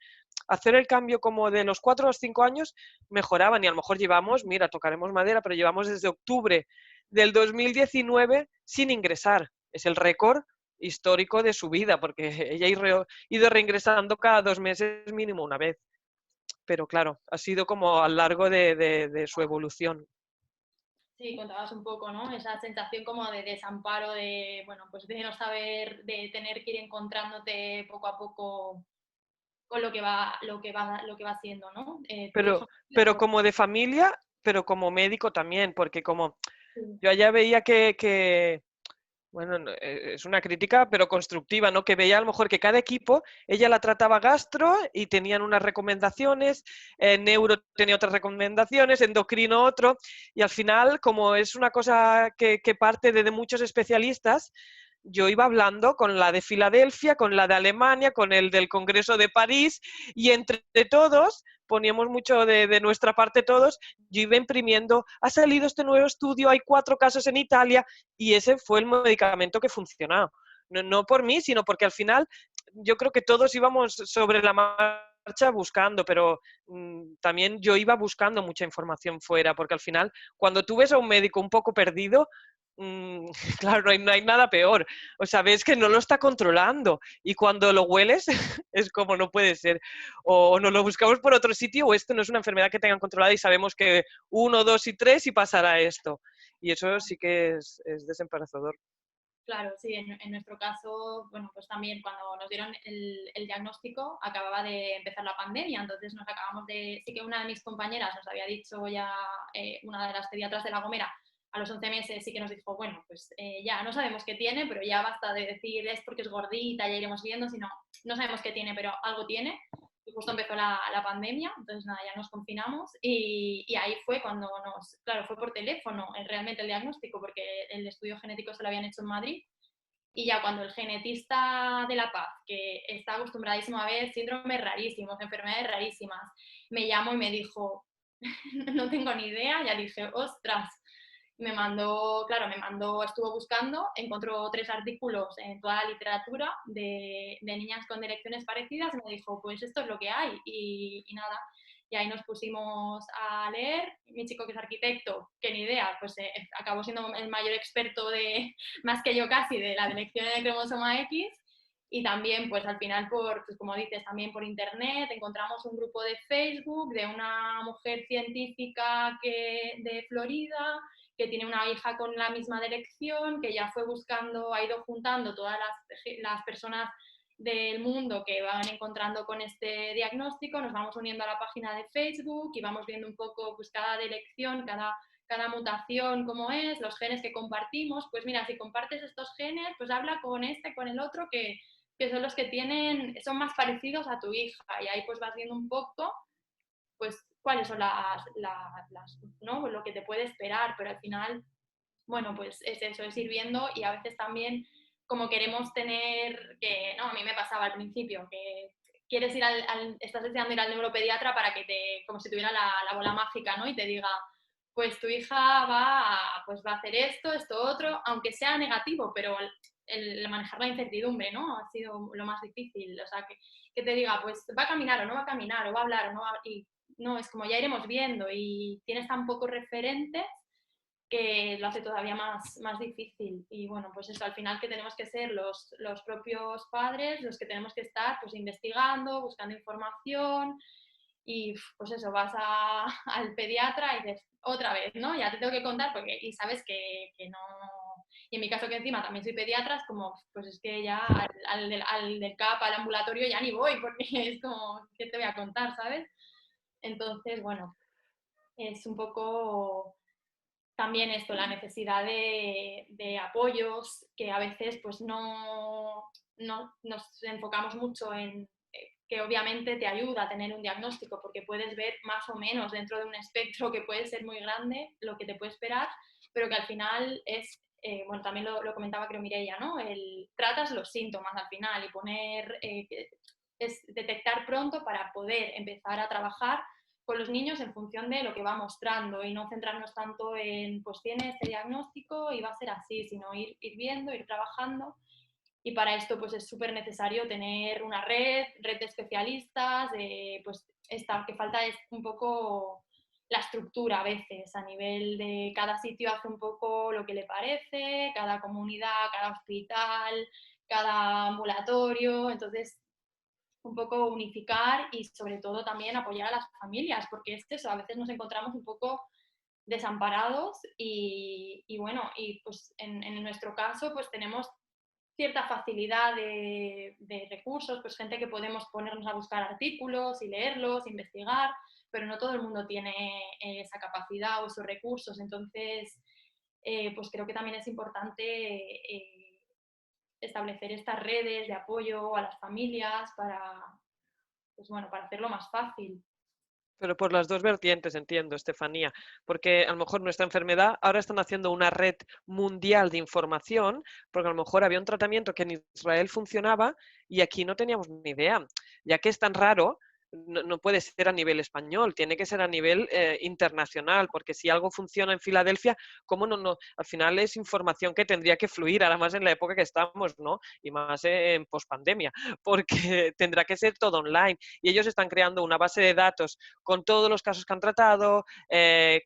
hacer el cambio como de los 4 a los 5 años mejoraban y a lo mejor llevamos, mira, tocaremos madera, pero llevamos desde octubre del 2019 sin ingresar. Es el récord histórico de su vida, porque ella ha ido reingresando cada 2 meses mínimo una vez. Pero claro, ha sido como a lo largo de su evolución. Sí, contabas un poco, ¿no? Esa sensación como de desamparo, de, bueno, pues de no saber, de tener que ir encontrándote poco a poco con lo que va haciendo, ¿no? Tu hijo. Pero como de familia, pero como médico también, porque como Sí. yo allá veía bueno, es una crítica, pero constructiva, ¿no? Que veía a lo mejor que cada equipo, ella la trataba gastro y tenían unas recomendaciones, neuro tenía otras recomendaciones, endocrino otro, y al final, como es una cosa que parte de muchos especialistas, yo iba hablando con la de Filadelfia, con la de Alemania, con el del Congreso de París, y entre todos poníamos mucho de nuestra parte todos, yo iba imprimiendo, ha salido este nuevo estudio, hay 4 casos en Italia, y ese fue el medicamento que funcionó. No, no por mí, sino porque al final yo creo que todos íbamos sobre la marcha buscando, pero también yo iba buscando mucha información fuera, porque al final cuando tú ves a un médico un poco perdido, claro, no hay nada peor. O sea, ves que no lo está controlando y cuando lo hueles es como no puede ser. O nos lo buscamos por otro sitio o esto no es una enfermedad que tengan controlada y sabemos que 1, 2 y 3 y pasará esto. Y eso sí que es desembarazador. Claro, sí, en nuestro caso, bueno, pues también cuando nos dieron el diagnóstico acababa de empezar la pandemia, entonces nos acabamos de, sí que una de mis compañeras nos había dicho ya, una de las pediatras de La Gomera, a los 11 meses sí que nos dijo, bueno, pues ya no sabemos qué tiene, pero ya basta de decir es porque es gordita, ya iremos viendo, sino no sabemos qué tiene, pero algo tiene. Y justo empezó la pandemia, entonces nada, ya nos confinamos y ahí fue cuando claro, fue por teléfono realmente el diagnóstico, porque el estudio genético se lo habían hecho en Madrid y ya cuando el genetista de La Paz, que está acostumbradísimo a ver síndromes rarísimos, enfermedades rarísimas, me llamó y me dijo, no tengo ni idea, ya dije, ostras, estuvo buscando, encontró 3 artículos en toda la literatura de niñas con direcciones parecidas y me dijo, pues esto es lo que hay y nada. Y ahí nos pusimos a leer. Mi chico, que es arquitecto, que ni idea, pues acabó siendo el mayor experto más que yo casi, de la dirección de cromosoma X. Y también, pues al final, pues, como dices, también por internet, encontramos un grupo de Facebook de una mujer científica de Florida, que tiene una hija con la misma dirección, que ya fue buscando, ha ido juntando todas las personas del mundo que van encontrando con este diagnóstico, nos vamos uniendo a la página de Facebook y vamos viendo un poco pues cada delección, cada mutación, cómo es, los genes que compartimos. Pues mira, si compartes estos genes, pues habla con este, con el otro, que son los que son más parecidos a tu hija, y ahí pues vas viendo un poco pues cuáles son ¿no? lo que te puede esperar, pero al final, bueno, pues es eso, es ir viendo, y a veces también como queremos tener, que no, a mí me pasaba al principio, que quieres ir estás deseando ir al neuropediatra para que como si tuviera la bola mágica, ¿no? Y te diga, pues tu hija pues va a hacer esto, otro, aunque sea negativo, pero el manejar la incertidumbre, ¿no? Ha sido lo más difícil, o sea, que te diga, pues va a caminar o no va a caminar, o va a hablar o no va a... Y no, es como ya iremos viendo, y tienes tan pocos referentes que lo hace todavía más difícil. Y bueno, pues eso, al final que tenemos que ser los propios padres los que tenemos que estar pues investigando, buscando información, y pues eso, vas al pediatra y dices, otra vez, ¿no? Ya te tengo que contar, porque, y sabes que no... Y en mi caso, que encima también soy pediatra, es como, pues es que ya al del CAP, al ambulatorio, ya ni voy, porque es como, ¿qué te voy a contar, sabes? Entonces, bueno, es un poco también esto, la necesidad de apoyos, que a veces pues no nos enfocamos mucho en que obviamente te ayuda a tener un diagnóstico, porque puedes ver más o menos dentro de un espectro que puede ser muy grande lo que te puede esperar, pero que al final es, bueno, también lo comentaba creo Mireia, ¿no? Tratas los síntomas al final, y es detectar pronto para poder empezar a trabajar con los niños en función de lo que va mostrando, y no centrarnos tanto en, pues tiene este diagnóstico y va a ser así, sino ir viendo, ir trabajando. Y para esto pues es súper necesario tener una red de especialistas, pues que falta es un poco la estructura a veces, a nivel de cada sitio hace un poco lo que le parece, cada comunidad, cada hospital, cada ambulatorio, entonces un poco unificar, y sobre todo también apoyar a las familias, porque es eso, a veces nos encontramos un poco desamparados, y bueno, y pues en nuestro caso pues tenemos cierta facilidad de recursos, pues gente que podemos ponernos a buscar artículos y leerlos, investigar, pero no todo el mundo tiene esa capacidad o esos recursos, entonces pues creo que también es importante establecer estas redes de apoyo a las familias pues bueno, para hacerlo más fácil. Pero por las dos vertientes, entiendo, Estefanía, porque a lo mejor nuestra enfermedad, ahora están haciendo una red mundial de información, porque a lo mejor había un tratamiento que en Israel funcionaba y aquí no teníamos ni idea, ya que es tan raro. No puede ser a nivel español, tiene que ser a nivel internacional, porque si algo funciona en Filadelfia, ¿cómo no? Al final es información que tendría que fluir, ahora más en la época que estamos, ¿no? Y más en pospandemia, porque tendrá que ser todo online. Y ellos están creando una base de datos con todos los casos que han tratado,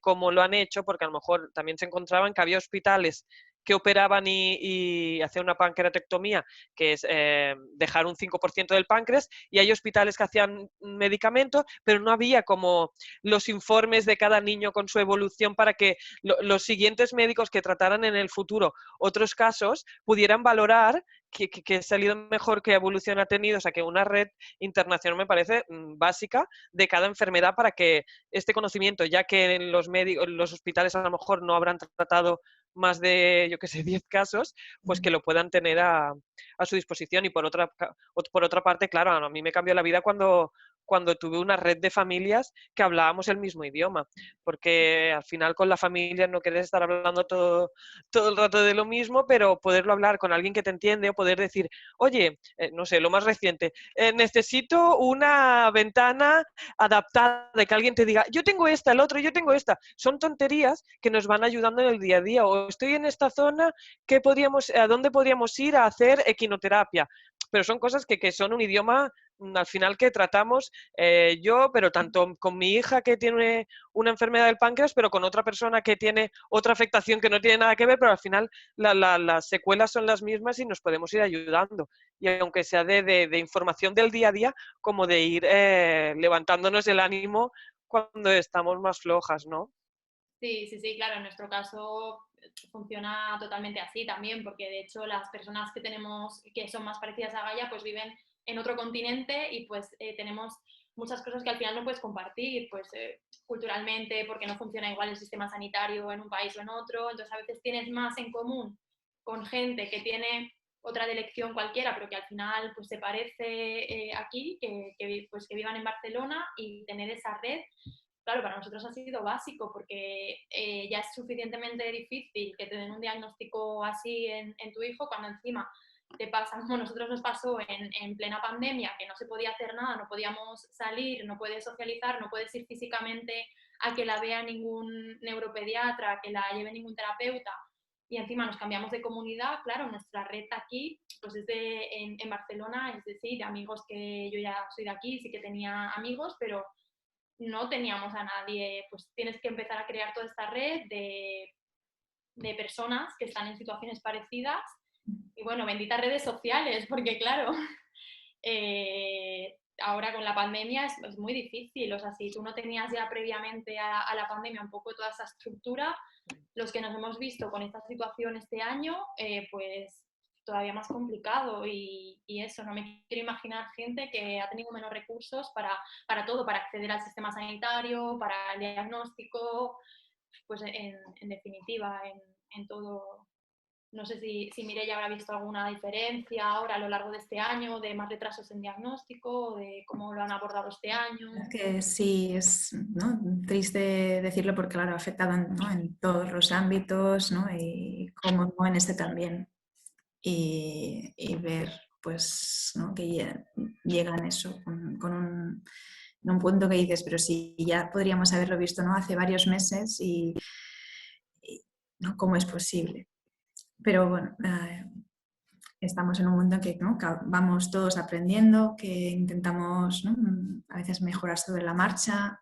cómo lo han hecho, porque a lo mejor también se encontraban que había hospitales que operaban y hacían una pancreatectomía, que es dejar un 5% del páncreas, y hay hospitales que hacían medicamentos, pero no había como los informes de cada niño con su evolución para que los siguientes médicos que trataran en el futuro otros casos pudieran valorar que ha salido mejor, qué evolución ha tenido. O sea, que una red internacional me parece básica de cada enfermedad, para que este conocimiento, ya que en los hospitales a lo mejor no habrán tratado más de, yo qué sé, 10 casos, pues que lo puedan tener a su disposición. Y por otra parte, claro, a mí me cambió la vida cuando tuve una red de familias que hablábamos el mismo idioma, porque al final con la familia no quieres estar hablando todo el rato de lo mismo, pero poderlo hablar con alguien que te entiende, o poder decir, oye, no sé, lo más reciente, necesito una ventana adaptada, de que alguien te diga, yo tengo esta, el otro, yo tengo esta. Son tonterías que nos van ayudando en el día a día. O estoy en esta zona, ¿a dónde podríamos ir a hacer equinoterapia? Pero son cosas que son un idioma al final que tratamos yo, pero tanto con mi hija que tiene una enfermedad del páncreas, pero con otra persona que tiene otra afectación que no tiene nada que ver, pero al final las secuelas son las mismas y nos podemos ir ayudando. Y aunque sea de información del día a día, como de ir levantándonos el ánimo cuando estamos más flojas, ¿no? Sí, sí, sí, claro, en nuestro caso funciona totalmente así también, porque de hecho las personas que tenemos que son más parecidas a Gaia pues viven en otro continente y pues tenemos muchas cosas que al final no puedes compartir, pues culturalmente, porque no funciona igual el sistema sanitario en un país o en otro, entonces a veces tienes más en común con gente que tiene otra elección cualquiera, pero que al final pues se parece aquí, pues, que vivan en Barcelona y tener esa red. Claro, para nosotros ha sido básico porque ya es suficientemente difícil que te den un diagnóstico así en tu hijo cuando encima te pasa, como a nosotros nos pasó en plena pandemia, que no se podía hacer nada, no podíamos salir, no puedes socializar, no puedes ir físicamente a que la vea ningún neuropediatra, a que la lleve ningún terapeuta, y encima nos cambiamos de comunidad. Claro, nuestra red aquí pues es en Barcelona, es decir, de amigos que yo ya soy de aquí, sí que tenía amigos, pero no teníamos a nadie, pues tienes que empezar a crear toda esta red de personas que están en situaciones parecidas. Y bueno, benditas redes sociales, porque claro, ahora con la pandemia es muy difícil. O sea, si tú no tenías ya previamente a la pandemia un poco toda esa estructura, los que nos hemos visto con esta situación este año, pues todavía más complicado y eso, no me quiero imaginar gente que ha tenido menos recursos para todo, para acceder al sistema sanitario, para el diagnóstico, pues en definitiva, en todo. No sé si Mireia habrá visto alguna diferencia ahora a lo largo de este año, de más retrasos en diagnóstico, de cómo lo han abordado este año. Es que sí, es, ¿no?, triste decirlo porque, claro, ha afectado ¿no?, en todos los ámbitos, ¿no?, y como no en este también. Y ver, pues, ¿no?, que llegan eso con un punto que dices, pero sí, ya podríamos haberlo visto, ¿no?, hace varios meses y ¿no?, ¿cómo es posible? Pero bueno, estamos en un mundo en que, ¿no?, vamos todos aprendiendo, que intentamos, ¿no?, a veces mejorar sobre la marcha,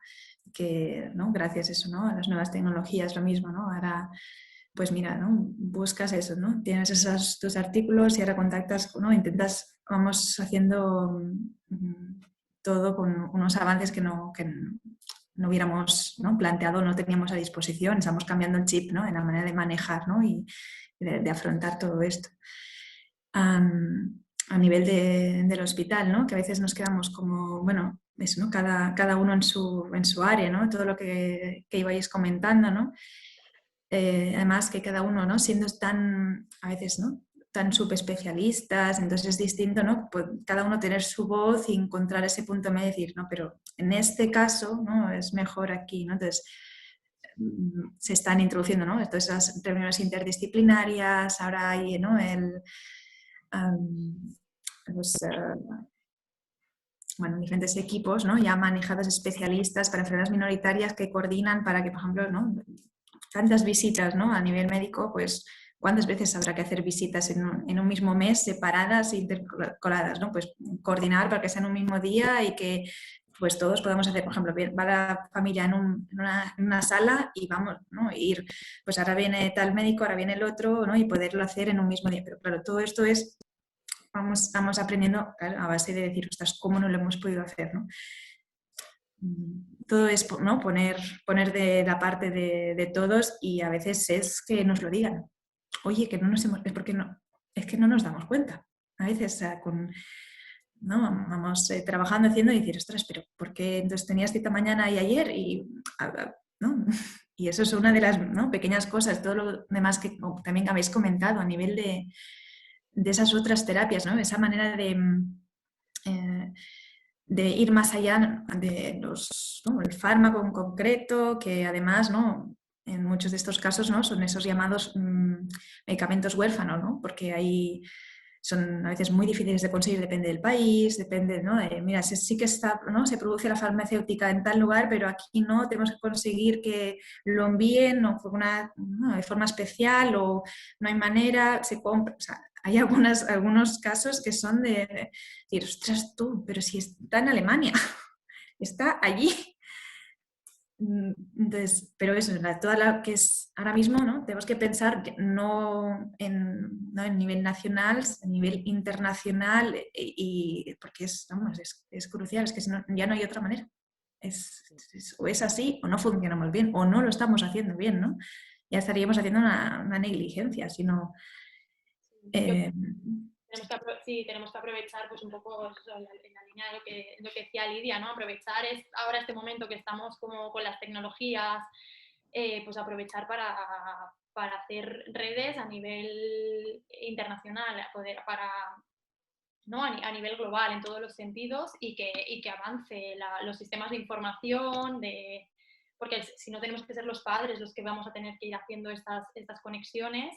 que, ¿no?, gracias a eso, ¿no?, a las nuevas tecnologías, lo mismo, ¿no? Ahora, pues mira, ¿no?, buscas eso, ¿no?, tienes esos tus artículos y ahora contactas, ¿no?, intentas, vamos haciendo todo con unos avances que no hubiéramos, ¿no?, planteado, no teníamos a disposición, estamos cambiando el chip, ¿no?, en la manera de manejar, ¿no?, y de afrontar todo esto. A nivel del hospital, ¿no?, que a veces nos quedamos como, bueno, eso, ¿no?, cada uno en su área, ¿no?, todo lo que ibais comentando, ¿no? Además que cada uno, ¿no?, siendo tan, a veces, ¿no?, tan subespecialistas, entonces es distinto, ¿no?, pues cada uno tener su voz y encontrar ese punto medio y decir, no, pero en este caso, ¿no?, es mejor aquí, ¿no? Entonces se están introduciendo, ¿no?, todas esas reuniones interdisciplinarias, ahora hay, ¿no?, bueno, diferentes equipos, ¿no?, ya manejados especialistas para enfermedades minoritarias que coordinan para que, por ejemplo, ¿no?, tantas visitas, ¿no?, a nivel médico, pues ¿cuántas veces habrá que hacer visitas en un mismo mes separadas e intercaladas, ¿no? Pues coordinar para que sea en un mismo día y que pues todos podamos hacer, por ejemplo, va la familia en una sala y vamos, ¿no?, ir, pues ahora viene tal médico, ahora viene el otro, ¿no?, y poderlo hacer en un mismo día. Pero claro, todo esto es, vamos aprendiendo, claro, a base de decir, ostras, ¿cómo no lo hemos podido hacer, ¿no? Todo es, ¿no?, poner de la parte de todos, y a veces es que nos lo digan. Oye, que no nos hemos, es porque no, es que no nos damos cuenta. A veces ¿no?, vamos trabajando, haciendo y decir, ostras, pero ¿por qué entonces tenías cita mañana y ayer? ¿No? Y eso es una de las, ¿no?, pequeñas cosas, todo lo demás que también habéis comentado a nivel de esas otras terapias, ¿no?, esa manera de ir más allá de ¿no?, el fármaco en concreto, que además, ¿no?, en muchos de estos casos, ¿no?, son esos llamados medicamentos huérfanos, ¿no?, porque son a veces muy difíciles de conseguir, depende del país, depende, ¿no?, mira, sí que está, ¿no?, se produce la farmacéutica en tal lugar, pero aquí no, tenemos que conseguir que lo envíen ¿no?, de forma especial, o no hay manera, se compra, o sea, hay algunos casos que son de decir, ostras tú, pero si está en Alemania, está allí. Entonces, pero eso, toda la que es ahora mismo, ¿no?, tenemos que pensar no en nivel nacional, a nivel internacional, y porque vamos, es crucial, es que si no, ya no hay otra manera. o es así o no funcionamos bien o no lo estamos haciendo bien, ¿no? Ya estaríamos haciendo una negligencia, sino... Tenemos que aprovechar pues un poco eso, en la línea de lo que decía Lidia, ¿no? Aprovechar ahora este momento que estamos como con las tecnologías, pues aprovechar para hacer redes a nivel internacional, ¿no? A nivel global en todos los sentidos y que avance los sistemas de información, porque si no tenemos que ser los padres los que vamos a tener que ir haciendo estas conexiones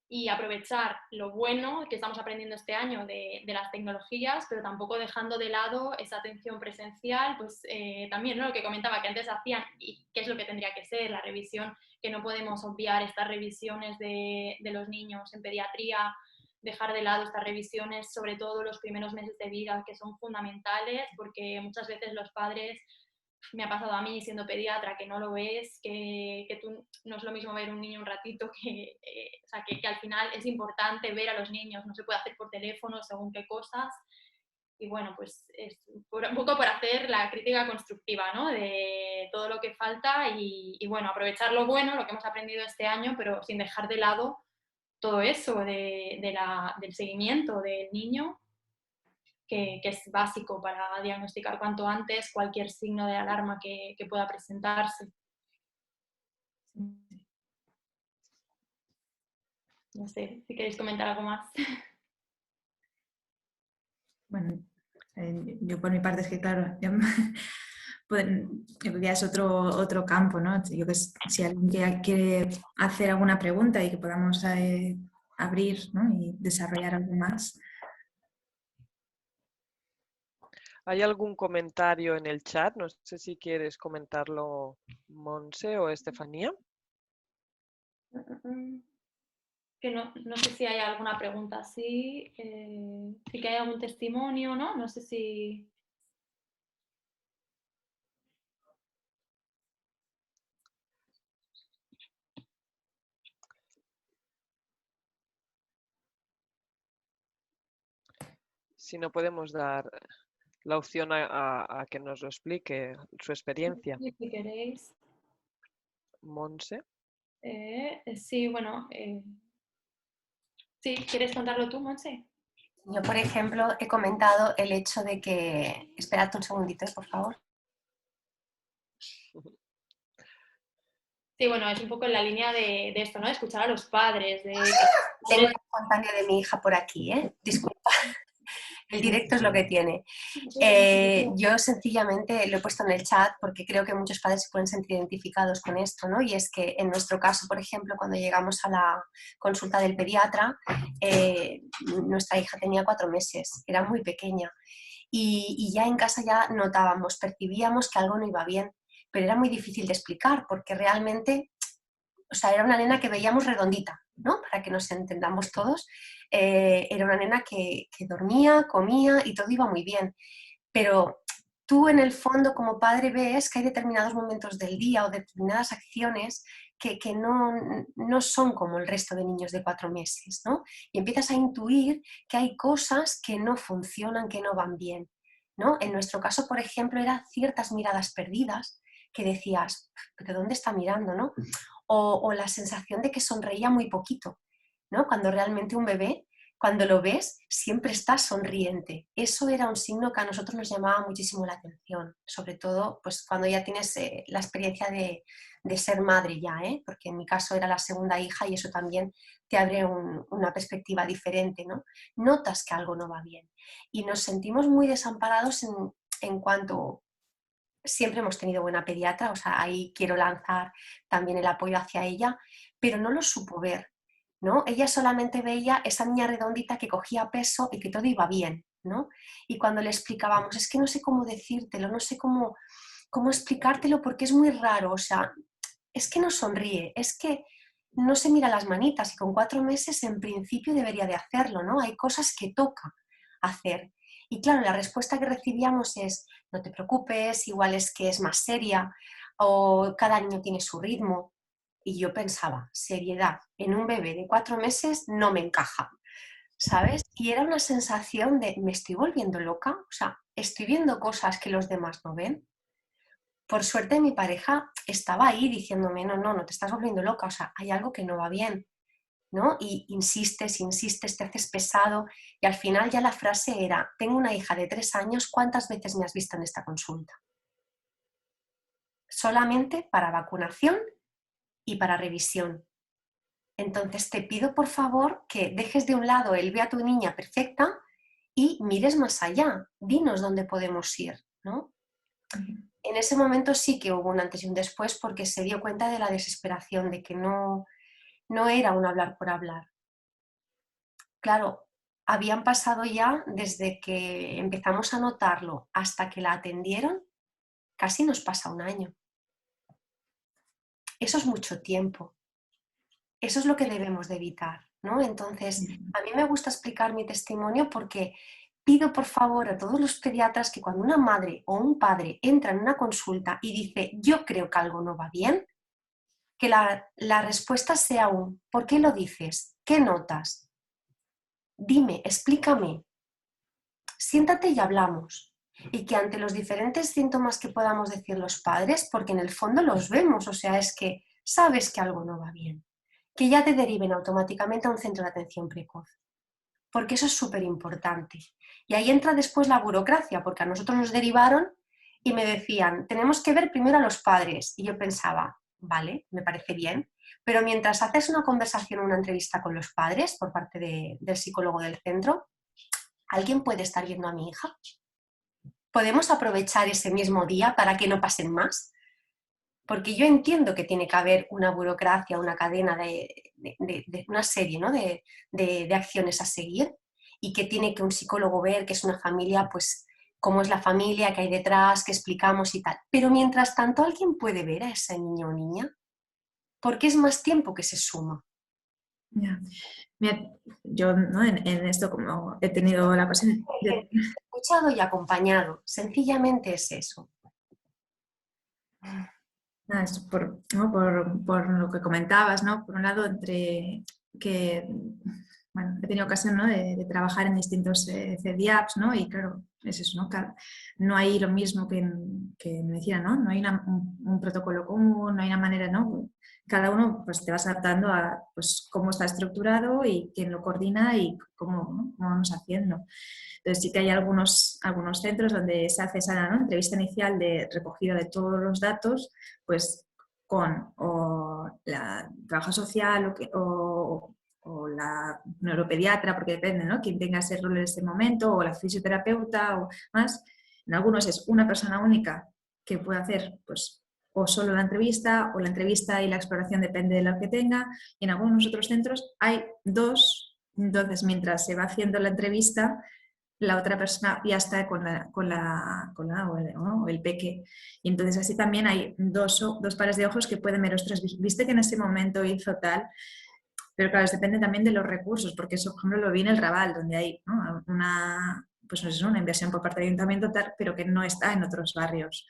y aprovechar lo bueno que estamos aprendiendo este año de las tecnologías, pero tampoco dejando de lado esa atención presencial, pues también, ¿no? Lo que comentaba que antes hacían y qué es lo que tendría que ser la revisión, que no podemos obviar estas revisiones de los niños en pediatría, dejar de lado estas revisiones, sobre todo los primeros meses de vida, que son fundamentales, porque muchas veces los padres, me ha pasado a mí siendo pediatra, que no lo ves, que tú no es lo mismo ver un niño un ratito, o sea, que al final es importante ver a los niños, no se puede hacer por teléfono según qué cosas. Y bueno, pues es un poco por hacer la crítica constructiva, ¿no? De todo lo que falta y bueno, aprovechar lo bueno, lo que hemos aprendido este año, pero sin dejar de lado todo eso del seguimiento del niño, que es básico para diagnosticar cuanto antes cualquier signo de alarma que pueda presentarse. No sé, si queréis comentar algo más. Bueno, yo por mi parte es que, claro, ya es otro campo, ¿no? Yo que si alguien quiere hacer alguna pregunta y que podamos abrir, ¿no? Y desarrollar algo más. ¿Hay algún comentario en el chat? No sé si quieres comentarlo, Monse o Estefanía. Que no sé si hay alguna pregunta así, sí que hay algún testimonio, ¿no? No sé si... Si no, podemos dar la opción a que nos lo explique su experiencia. Sí, si queréis. Monse. Sí, bueno... Sí, ¿quieres contarlo tú, Monse? Yo, por ejemplo, he comentado el hecho de que... Esperad un segundito, por favor. Sí, bueno, es un poco en la línea de esto, ¿no? De escuchar a los padres. Tengo el espontáneo de mi hija por aquí, ¿eh? Disculpa. El directo es lo que tiene. Yo sencillamente lo he puesto en el chat porque creo que muchos padres se pueden sentir identificados con esto, ¿no? Y es que en nuestro caso, por ejemplo, cuando llegamos a la consulta del pediatra, nuestra hija tenía 4 meses, era muy pequeña. Y ya en casa ya notábamos, percibíamos que algo no iba bien, pero era muy difícil de explicar porque realmente, o sea, era una nena que veíamos redondita, ¿no? Para que nos entendamos todos, era una nena que dormía, comía y todo iba muy bien, pero tú en el fondo como padre ves que hay determinados momentos del día o determinadas acciones que no son como el resto de niños de 4 meses, ¿no? Y empiezas a intuir que hay cosas que no funcionan, que no van bien, ¿no? En nuestro caso, por ejemplo, eran ciertas miradas perdidas que decías, ¿de dónde está mirando, no? O la sensación de que sonreía muy poquito, ¿no? Cuando realmente un bebé, cuando lo ves, siempre está sonriente. Eso era un signo que a nosotros nos llamaba muchísimo la atención, sobre todo pues, cuando ya tienes la experiencia de ser madre ya, porque en mi caso era la segunda hija y eso también te abre una perspectiva diferente, ¿no? Notas que algo no va bien. Y nos sentimos muy desamparados en cuanto... Siempre hemos tenido buena pediatra, o sea, ahí quiero lanzar también el apoyo hacia ella, pero no lo supo ver, ¿no? Ella solamente veía esa niña redondita que cogía peso y que todo iba bien, ¿no? Y cuando le explicábamos, es que no sé cómo decírtelo, no sé cómo explicártelo porque es muy raro, o sea, es que no sonríe, es que no se mira las manitas y con 4 meses en principio debería de hacerlo, ¿no? Hay cosas que toca hacer. Y claro, la respuesta que recibíamos es, no te preocupes, igual es que es más seria o cada niño tiene su ritmo. Y yo pensaba, seriedad en un bebé de 4 meses no me encaja, ¿sabes? Y era una sensación de, ¿me estoy volviendo loca? O sea, ¿estoy viendo cosas que los demás no ven? por suerte mi pareja estaba ahí diciéndome, no te estás volviendo loca, o sea, hay algo que no va bien, ¿no? Y insistes, te haces pesado y al final ya la frase era, tengo una hija de 3 años, ¿cuántas veces me has visto en esta consulta? Solamente para vacunación y para revisión. Entonces te pido por favor que dejes de un lado el ve a tu niña perfecta y mires más allá, dinos dónde podemos ir, ¿no? En ese momento sí que hubo un antes y un después porque se dio cuenta de la desesperación, de que no era un hablar por hablar. Claro, habían pasado ya desde que empezamos a notarlo hasta que la atendieron, casi nos pasa un año. Eso es mucho tiempo. Eso es lo que debemos de evitar, ¿no? Entonces, a mí me gusta explicar mi testimonio porque pido por favor a todos los pediatras que cuando una madre o un padre entra en una consulta y dice yo creo que algo no va bien, que la respuesta sea un ¿por qué lo dices? ¿Qué notas? Dime, explícame. Siéntate y hablamos. Y que ante los diferentes síntomas que podamos decir los padres, porque en el fondo los vemos, o sea, es que sabes que algo no va bien, que ya te deriven automáticamente a un centro de atención precoz, porque eso es súper importante. Y ahí entra después la burocracia, porque a nosotros nos derivaron y me decían, tenemos que ver primero a los padres. Y yo pensaba, vale, me parece bien, pero mientras haces una conversación o una entrevista con los padres por parte del psicólogo del centro, ¿alguien puede estar viendo a mi hija? ¿Podemos aprovechar ese mismo día para que no pasen más? Porque yo entiendo que tiene que haber una burocracia, una cadena de una serie, ¿no? de acciones a seguir y que tiene que un psicólogo ver que es una familia, pues cómo es la familia, qué hay detrás, qué explicamos y tal. Pero mientras tanto, ¿alguien puede ver a ese niño o niña? Porque es más tiempo que se suma. Ya. Mira, yo, ¿no? en esto, como he tenido la ocasión de... Escuchado y acompañado, sencillamente es eso. Nada, es ¿no? por lo que comentabas, ¿no? Por un lado, entre que, bueno, he tenido ocasión, ¿no? de trabajar en distintos CDIAPs, ¿no? Y claro, es eso, ¿no? No hay lo mismo que me decían, ¿no? No hay un protocolo común, no hay una manera, ¿no? Cada uno pues te vas adaptando a pues, cómo está estructurado y quién lo coordina y cómo, ¿no? Cómo vamos haciendo. Entonces sí que hay algunos centros donde se hace esa, ¿no? entrevista inicial de recogida de todos los datos, pues con o la trabajo social o la neuropediatra, porque depende, ¿no? Quién tenga ese rol en ese momento, o la fisioterapeuta o más. En algunos es una persona única que puede hacer pues o solo la entrevista, o la entrevista y la exploración depende de lo que tenga, y en algunos otros centros hay 2, entonces mientras se va haciendo la entrevista, la otra persona ya está con o el peque. Y entonces así también hay dos pares de ojos que pueden ver, ostras, viste que en ese momento hizo tal, pero claro, depende también de los recursos, porque eso, por ejemplo, lo vi en el Raval, donde hay, ¿no? pues no sé, una inversión por parte del ayuntamiento, tal, pero que no está en otros barrios.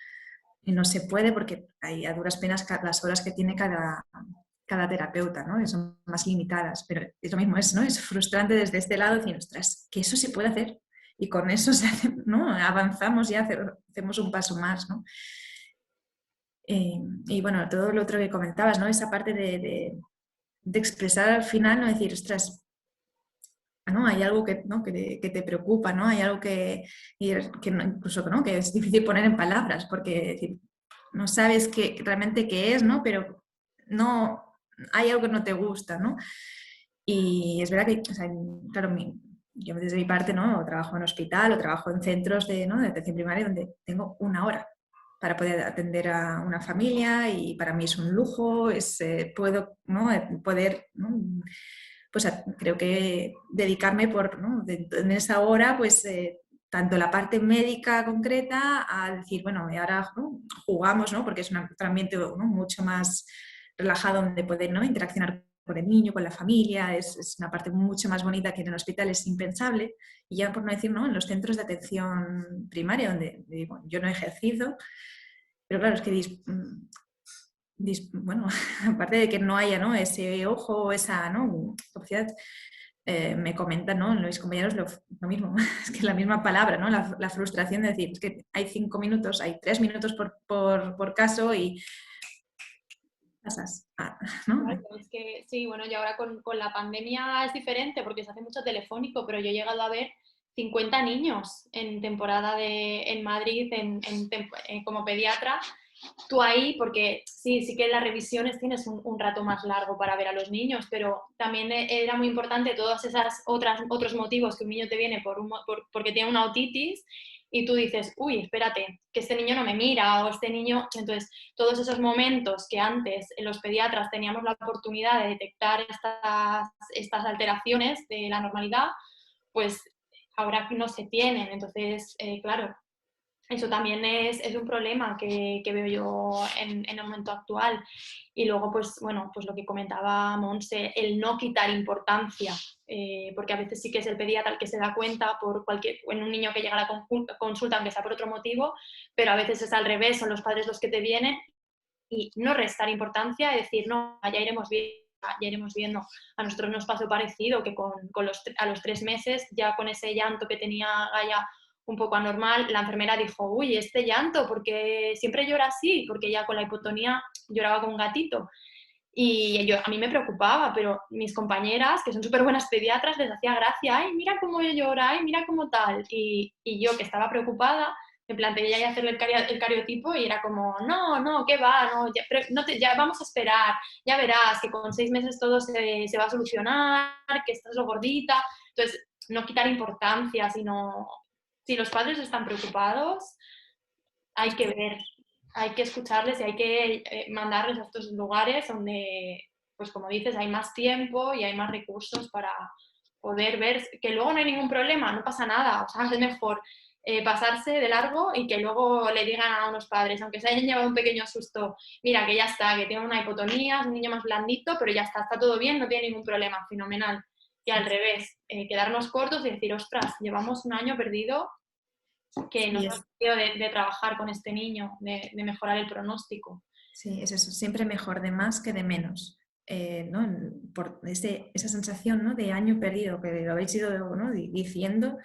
Y no se puede porque hay a duras penas las horas que tiene cada terapeuta, ¿no? Son más limitadas, pero es lo mismo, ¿no? Es frustrante desde este lado decir, ostras, que eso se puede hacer y con eso se hace, ¿no? Avanzamos y hacemos un paso más, ¿no? Y bueno, todo lo otro que comentabas, ¿no? Esa parte de expresar al final, no decir, ostras, ¿no? Hay algo que, ¿no? que te preocupa, ¿no? Hay algo incluso, ¿no? que es difícil poner en palabras, porque decir, no sabes realmente qué es, ¿no? Pero no, hay algo que no te gusta, ¿no? Y es verdad que, o sea, claro, yo desde mi parte, ¿no? Trabajo en hospital o trabajo en centros ¿no? de atención primaria donde tengo 1 hora para poder atender a una familia y para mí es un lujo, puedo, ¿no? Poder, ¿no? Pues creo que dedicarme ¿no? en esa hora, pues tanto la parte médica concreta a decir, bueno, y ahora, ¿no? jugamos, ¿no? Porque es un ambiente, ¿no? mucho más relajado donde poder, ¿no? interaccionar con el niño, con la familia, es una parte mucho más bonita que en el hospital, es impensable. Y ya por no decir, ¿no? en los centros de atención primaria, donde bueno, yo no he ejercido, pero claro, es que bueno, aparte de que no haya, ¿no? ese ojo, esa, ¿no? capacidad, me comentan, ¿no? Mis compañeros lo mismo, es que la misma palabra, ¿no? La frustración de decir, es que hay 5 minutos, hay 3 minutos por caso y pasas, ¿no? Claro, es que sí, bueno, y ahora con la pandemia es diferente porque se hace mucho telefónico, pero yo he llegado a ver 50 niños en temporada en Madrid como pediatra. Tú ahí, porque sí que en las revisiones tienes un rato más largo para ver a los niños, pero también era muy importante todos otros motivos que un niño te viene porque tiene una otitis y tú dices, uy, espérate, que este niño no me mira o este niño... Entonces, todos esos momentos que antes los pediatras teníamos la oportunidad de detectar estas alteraciones de la normalidad, pues ahora no se tienen. Entonces, claro, eso también es un problema que veo yo en el momento actual. Y luego, pues bueno, pues lo que comentaba Monse, el no quitar importancia, porque a veces sí que es el pediatra el que se da cuenta en un niño que llega a la consulta, aunque sea por otro motivo, pero a veces es al revés, son los padres los que te vienen, y no restar importancia y decir, no, ya iremos viendo. A nosotros nos pasó parecido, que a los 3 meses, ya con ese llanto que tenía Gaia un poco anormal, la enfermera dijo, uy, este llanto, porque siempre llora así, porque ya con la hipotonía lloraba como un gatito. Y a mí me preocupaba, pero mis compañeras, que son súper buenas pediatras, les hacía gracia, ay, mira cómo llora, ay, mira cómo tal. Y yo, que estaba preocupada, me planteé ya hacerle el cariotipo y era como, no, ¿qué va? No, ya vamos a esperar, ya verás que con 6 meses todo se va a solucionar, que estás lo gordita. Entonces, no quitar importancia, sino si los padres están preocupados, hay que ver, hay que escucharles y hay que mandarles a estos lugares donde, pues como dices, hay más tiempo y hay más recursos para poder ver que luego no hay ningún problema, no pasa nada. O sea, es mejor pasarse de largo y que luego le digan a unos padres, aunque se hayan llevado un pequeño susto, mira, que ya está, que tiene una hipotonía, es un niño más blandito, pero ya está todo bien, no tiene ningún problema, fenomenal. Y al revés, quedarnos cortos y decir, ostras, llevamos un año perdido que nos hemos tenido de trabajar con este niño, de mejorar el pronóstico. Sí, es eso, siempre mejor de más que de menos. ¿No? Por esa sensación, ¿no? De año perdido que lo habéis ido, ¿no? diciendo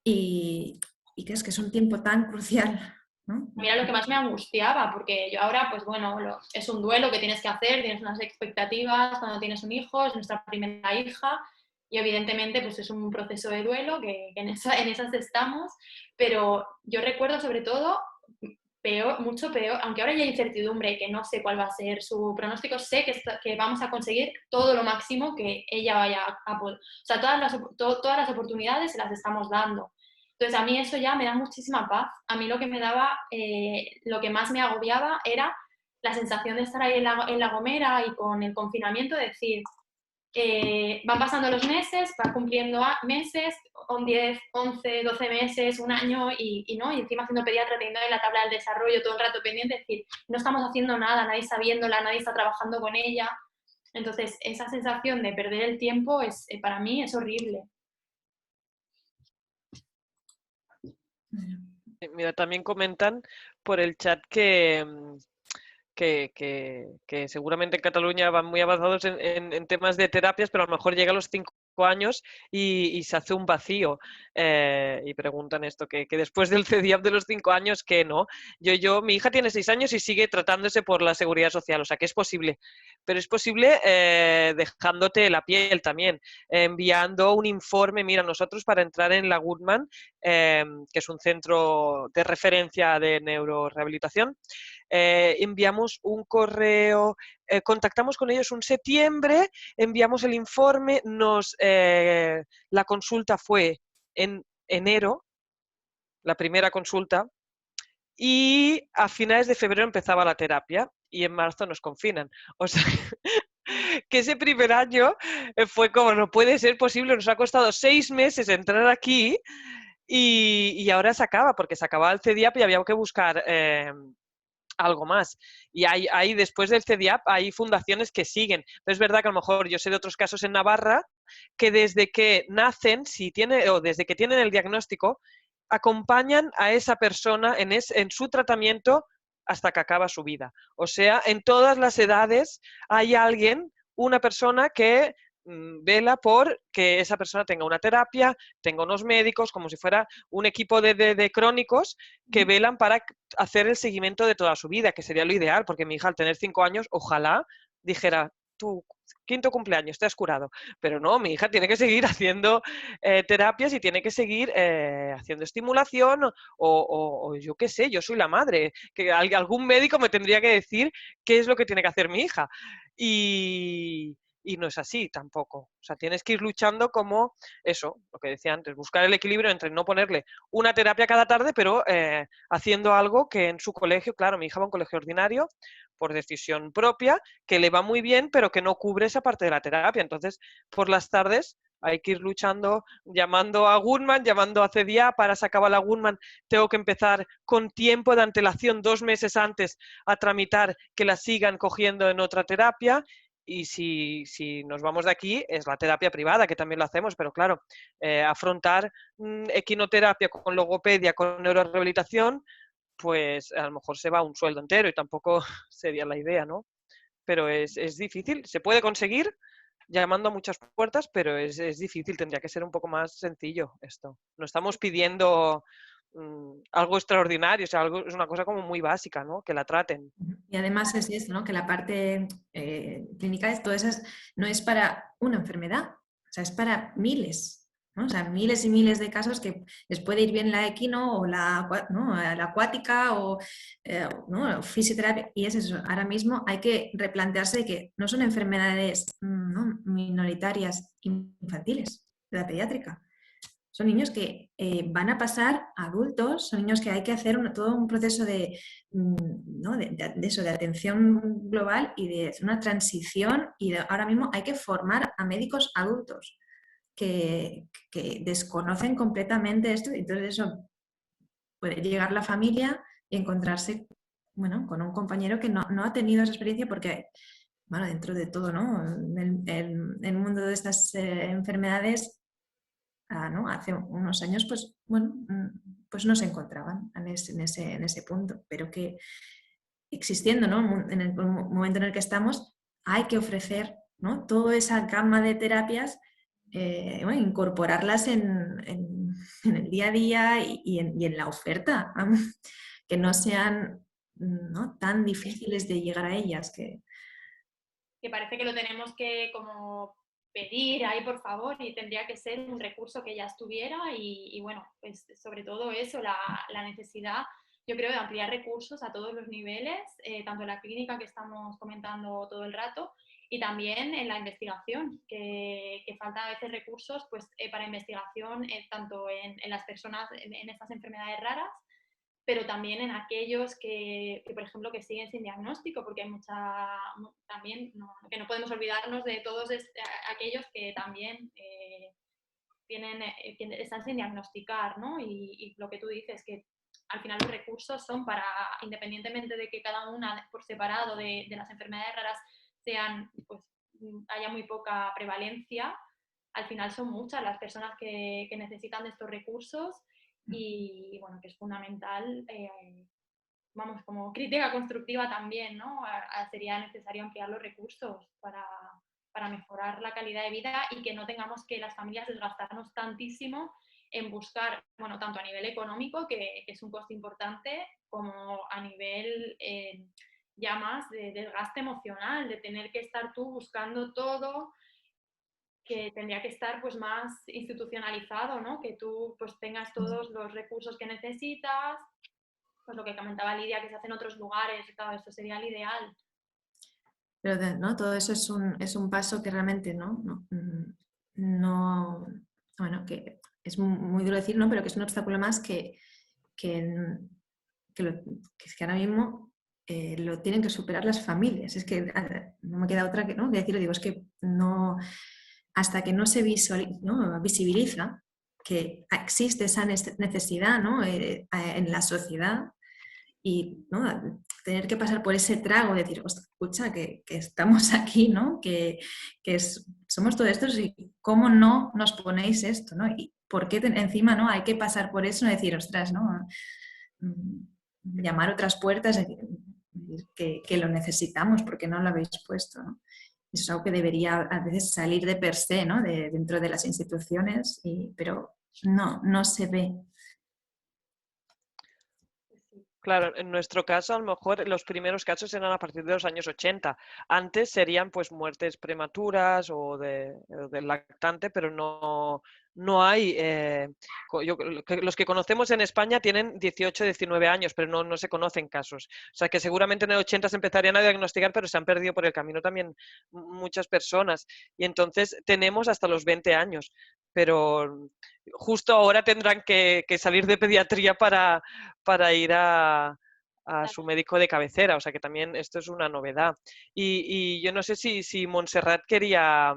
y que es un tiempo tan crucial, ¿no? Mira lo que más me angustiaba, porque yo ahora, pues bueno, es un duelo que tienes que hacer, tienes unas expectativas cuando tienes un hijo, es nuestra primera hija y evidentemente pues es un proceso de duelo que en esas estamos, pero yo recuerdo sobre todo mucho peor, aunque ahora ya hay incertidumbre, que no sé cuál va a ser su pronóstico, sé que vamos a conseguir todo lo máximo que ella vaya a poder. O sea, todas las oportunidades se las estamos dando. Entonces, a mí eso ya me da muchísima paz. A mí lo que me daba, lo que más me agobiaba era la sensación de estar ahí en la Gomera y con el confinamiento, de decir, van pasando los meses, van cumpliendo meses, 10, 11, 12 meses, un año y encima haciendo pediatra, teniendo en la tabla del desarrollo todo el rato pendiente, es decir, no estamos haciendo nada, nadie está viéndola, nadie está trabajando con ella. Entonces, esa sensación de perder el tiempo para mí es horrible. Mira, también comentan por el chat que seguramente en Cataluña van muy avanzados en temas de terapias, pero a lo mejor llega a los 5 años y se hace un vacío. Y preguntan esto, que después del CEDIAP de los 5 años, ¿qué no? Mi hija tiene 6 años y sigue tratándose por la Seguridad Social, o sea que es posible. Pero es posible dejándote la piel también, enviando un informe. Mira, nosotros para entrar en la Goodman, que es un centro de referencia de neurorehabilitación, enviamos un correo, contactamos con ellos en septiembre, enviamos el informe, la consulta fue en enero, la primera consulta, y a finales de febrero empezaba la terapia y en marzo nos confinan. O sea, que ese primer año fue como, no puede ser posible, nos ha costado 6 meses entrar aquí y ahora se acaba, porque se acababa el CEDIAP y había que buscar algo más. Y hay después del CEDIAP hay fundaciones que siguen. Pero es verdad que a lo mejor yo sé de otros casos en Navarra que desde que nacen, o desde que tienen el diagnóstico, acompañan a esa persona en su tratamiento hasta que acaba su vida. O sea, en todas las edades hay alguien, una persona que vela por que esa persona tenga una terapia, tenga unos médicos, como si fuera un equipo de crónicos que velan para hacer el seguimiento de toda su vida, que sería lo ideal, porque mi hija al tener 5 años, ojalá dijera, tu 5.º cumpleaños, te has curado. Pero no, mi hija tiene que seguir haciendo terapias y tiene que seguir haciendo estimulación o yo qué sé, yo soy la madre, que algún médico me tendría que decir qué es lo que tiene que hacer mi hija. Y no es así tampoco. O sea, tienes que ir luchando como eso, lo que decía antes, buscar el equilibrio entre no ponerle una terapia cada tarde, pero haciendo algo que en su colegio, claro, mi hija va a un colegio ordinario por decisión propia, que le va muy bien, pero que no cubre esa parte de la terapia. Entonces, por las tardes hay que ir luchando, llamando a Goodman, llamando a CDA, para se acaba la Goodman, tengo que empezar con tiempo de antelación, 2 meses antes, a tramitar que la sigan cogiendo en otra terapia. Y si nos vamos de aquí, es la terapia privada, que también lo hacemos, pero claro, afrontar equinoterapia con logopedia, con neurorehabilitación, pues a lo mejor se va un sueldo entero y tampoco sería la idea, ¿no? Pero es difícil, se puede conseguir llamando a muchas puertas, pero es difícil, tendría que ser un poco más sencillo esto. No estamos pidiendo algo extraordinario, o sea, es una cosa como muy básica, ¿no? Que la traten. Y además es eso, ¿no? Que la parte clínica de todas esas no es para una enfermedad, o sea, es para miles, ¿no? O sea, miles y miles de casos que les puede ir bien la equino o ¿no? la acuática o ¿no? fisioterapia. Y es eso, ahora mismo hay que replantearse que no son enfermedades ¿no? minoritarias infantiles de la pediátrica. Son niños que van a pasar a adultos, son niños que hay que hacer todo un proceso ¿no? de eso, de atención global y de una transición. Y ahora mismo hay que formar a médicos adultos que desconocen completamente esto. Y entonces eso puede llegar la familia y encontrarse bueno, con un compañero que no ha tenido esa experiencia porque, bueno, dentro de todo, ¿no? El mundo de estas enfermedades ¿no? Hace unos años, pues, bueno, pues no se encontraban en ese punto, pero que existiendo, ¿no? En el momento en el que estamos, hay que ofrecer, ¿no? Toda esa gama de terapias, bueno, incorporarlas en el día a día y en la oferta, que no sean ¿no? tan difíciles de llegar a ellas. Que parece que lo tenemos que como pedir ahí por favor y tendría que ser un recurso que ya estuviera y bueno, pues sobre todo eso, la necesidad, yo creo, de ampliar recursos a todos los niveles, tanto en la clínica que estamos comentando todo el rato y también en la investigación, que faltan a veces recursos pues, para investigación tanto en las personas en estas enfermedades raras, pero también en aquellos que, por ejemplo, que siguen sin diagnóstico, porque hay también, que no podemos olvidarnos de todos aquellos que también están sin diagnosticar, ¿no? Y lo que tú dices, que al final los recursos son para, independientemente de que cada una por separado de las enfermedades raras pues, haya muy poca prevalencia, al final son muchas las personas que necesitan de estos recursos y bueno, que es fundamental, vamos, como crítica constructiva también, ¿no? Sería necesario ampliar los recursos para mejorar la calidad de vida y que no tengamos que las familias desgastarnos tantísimo en buscar, bueno, tanto a nivel económico, que es un coste importante, como a nivel ya más de desgaste emocional, de tener que estar tú buscando todo, que tendría que estar pues más institucionalizado, ¿no? Que tú pues tengas todos los recursos que necesitas, pues lo que comentaba Lidia, que se hace en otros lugares, claro, esto sería el ideal. Pero ¿no? Todo eso es un paso que realmente no bueno, que es muy duro decir, ¿no? Pero que es un obstáculo más que ahora mismo lo tienen que superar las familias. Es que no me queda otra que, ¿no? que decirlo, digo, es que no, hasta que no se visibiliza que existe esa necesidad, ¿no? En la sociedad y ¿no? tener que pasar por ese trago de decir, escucha, que estamos aquí, ¿no? que somos todos estos y cómo no nos ponéis esto, ¿no? Y por qué encima ¿no? hay que pasar por eso y decir, ostras, ¿no? Llamar otras puertas que lo necesitamos porque no lo habéis puesto, ¿no? Eso es algo que debería a veces salir de per se, ¿no? Dentro de las instituciones, pero no se ve. Claro, en nuestro caso, a lo mejor los primeros casos eran a partir de los años 80. Antes serían pues muertes prematuras o del lactante, pero no hay... los que conocemos en España tienen 18, 19 años, pero no se conocen casos. O sea que seguramente en el 80 se empezarían a diagnosticar, pero se han perdido por el camino también muchas personas. Y entonces tenemos hasta los 20 años, pero justo ahora tendrán que salir de pediatría para ir a su médico de cabecera, o sea que también esto es una novedad. Y yo no sé si Montserrat quería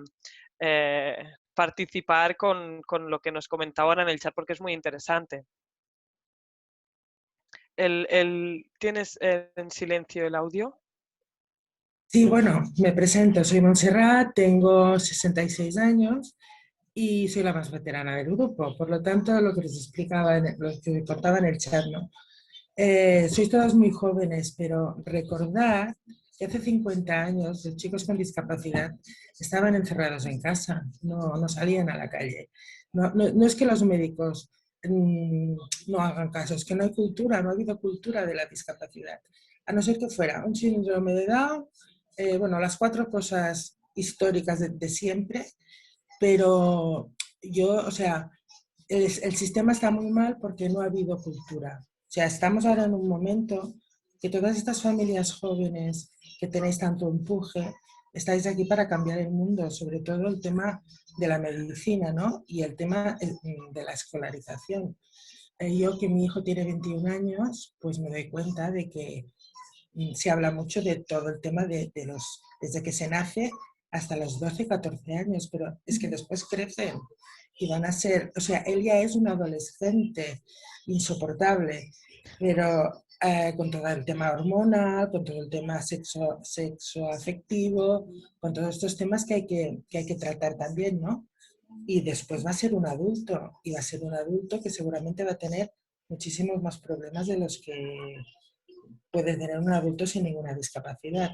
participar con lo que nos comentaba ahora en el chat, porque es muy interesante. ¿Tienes en silencio el audio? Sí, bueno, me presento, soy Montserrat, tengo 66 años y soy la más veterana del grupo. Por lo tanto, lo que les explicaba, lo que contaba en el chat, ¿no? Sois todas muy jóvenes, pero recordad que hace 50 años los chicos con discapacidad estaban encerrados en casa, no salían a la calle. No es que los médicos no hagan caso, es que no hay cultura, no ha habido cultura de la discapacidad. A no ser que fuera un síndrome de Down, bueno, las 4 cosas históricas de siempre, pero o sea, el sistema está muy mal porque no ha habido cultura. O sea, estamos ahora en un momento que todas estas familias jóvenes que tenéis tanto empuje, estáis aquí para cambiar el mundo, sobre todo el tema de la medicina, ¿no? Y el tema de la escolarización. Yo que mi hijo tiene 21 años, pues me doy cuenta de que se habla mucho de todo el tema desde que se nace hasta los 12, 14 años, pero es que después crecen y van a ser, o sea, él ya es un adolescente insoportable, pero con todo el tema hormonal, con todo el tema sexoafectivo, con todos estos temas que hay que tratar también, ¿no? Y después va a ser un adulto, y va a ser un adulto que seguramente va a tener muchísimos más problemas de los que puede tener un adulto sin ninguna discapacidad.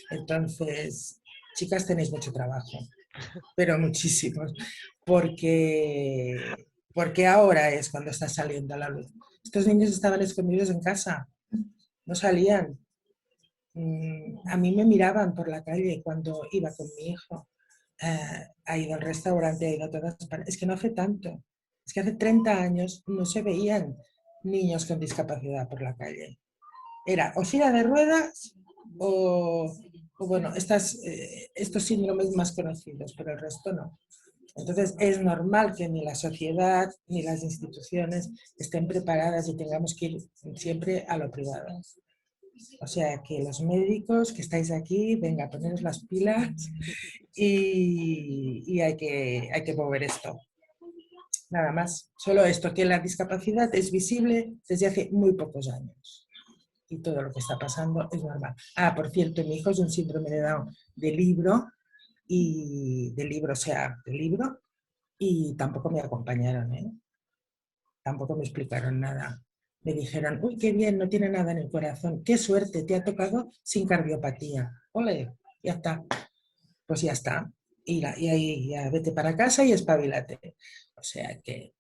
Entonces, chicas, tenéis mucho trabajo, pero muchísimos, porque ahora es cuando está saliendo a la luz. Estos niños estaban escondidos en casa, no salían. A mí me miraban por la calle cuando iba con mi hijo. Ha ido al restaurante, ha ido a todas partes. Es que no hace tanto. Es que hace 30 años no se veían niños con discapacidad por la calle. Era o silla de ruedas o bueno, estos síndromes más conocidos, pero el resto no. Entonces es normal que ni la sociedad ni las instituciones estén preparadas y tengamos que ir siempre a lo privado. O sea que los médicos que estáis aquí, venga, poneros las pilas y hay que mover esto. Nada más, solo esto, que la discapacidad es visible desde hace muy pocos años. Y todo lo que está pasando es normal. Ah, por cierto, mi hijo es un síndrome de Down de libro, o sea, de libro, y tampoco me acompañaron, ¿eh? Tampoco me explicaron nada. Me dijeron, uy, qué bien, no tiene nada en el corazón, qué suerte, te ha tocado sin cardiopatía. Ole, ya está. Pues ya está. Y ahí ya vete para casa y espabilate. O sea que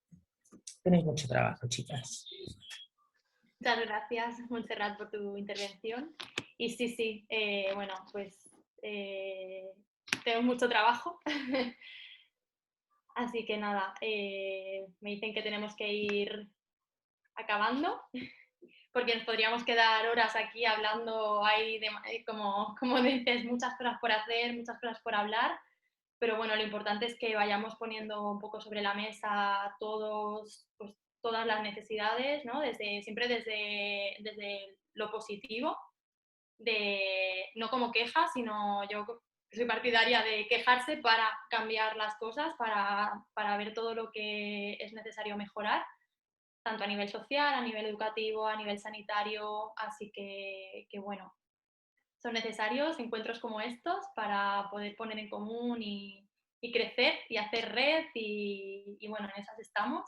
tenéis mucho trabajo, chicas. Muchas gracias, Montserrat, por tu intervención. Y sí, bueno, pues tengo mucho trabajo. Así que nada, me dicen que tenemos que ir acabando, porque nos podríamos quedar horas aquí hablando, como dices, muchas cosas por hacer, muchas cosas por hablar, pero bueno, lo importante es que vayamos poniendo un poco sobre la mesa todos, pues, todas las necesidades, ¿no? Siempre desde lo positivo, no como queja, sino yo soy partidaria de quejarse para cambiar las cosas, para ver todo lo que es necesario mejorar, tanto a nivel social, a nivel educativo, a nivel sanitario, así que bueno, son necesarios encuentros como estos para poder poner en común y crecer y hacer red y bueno, en esas estamos.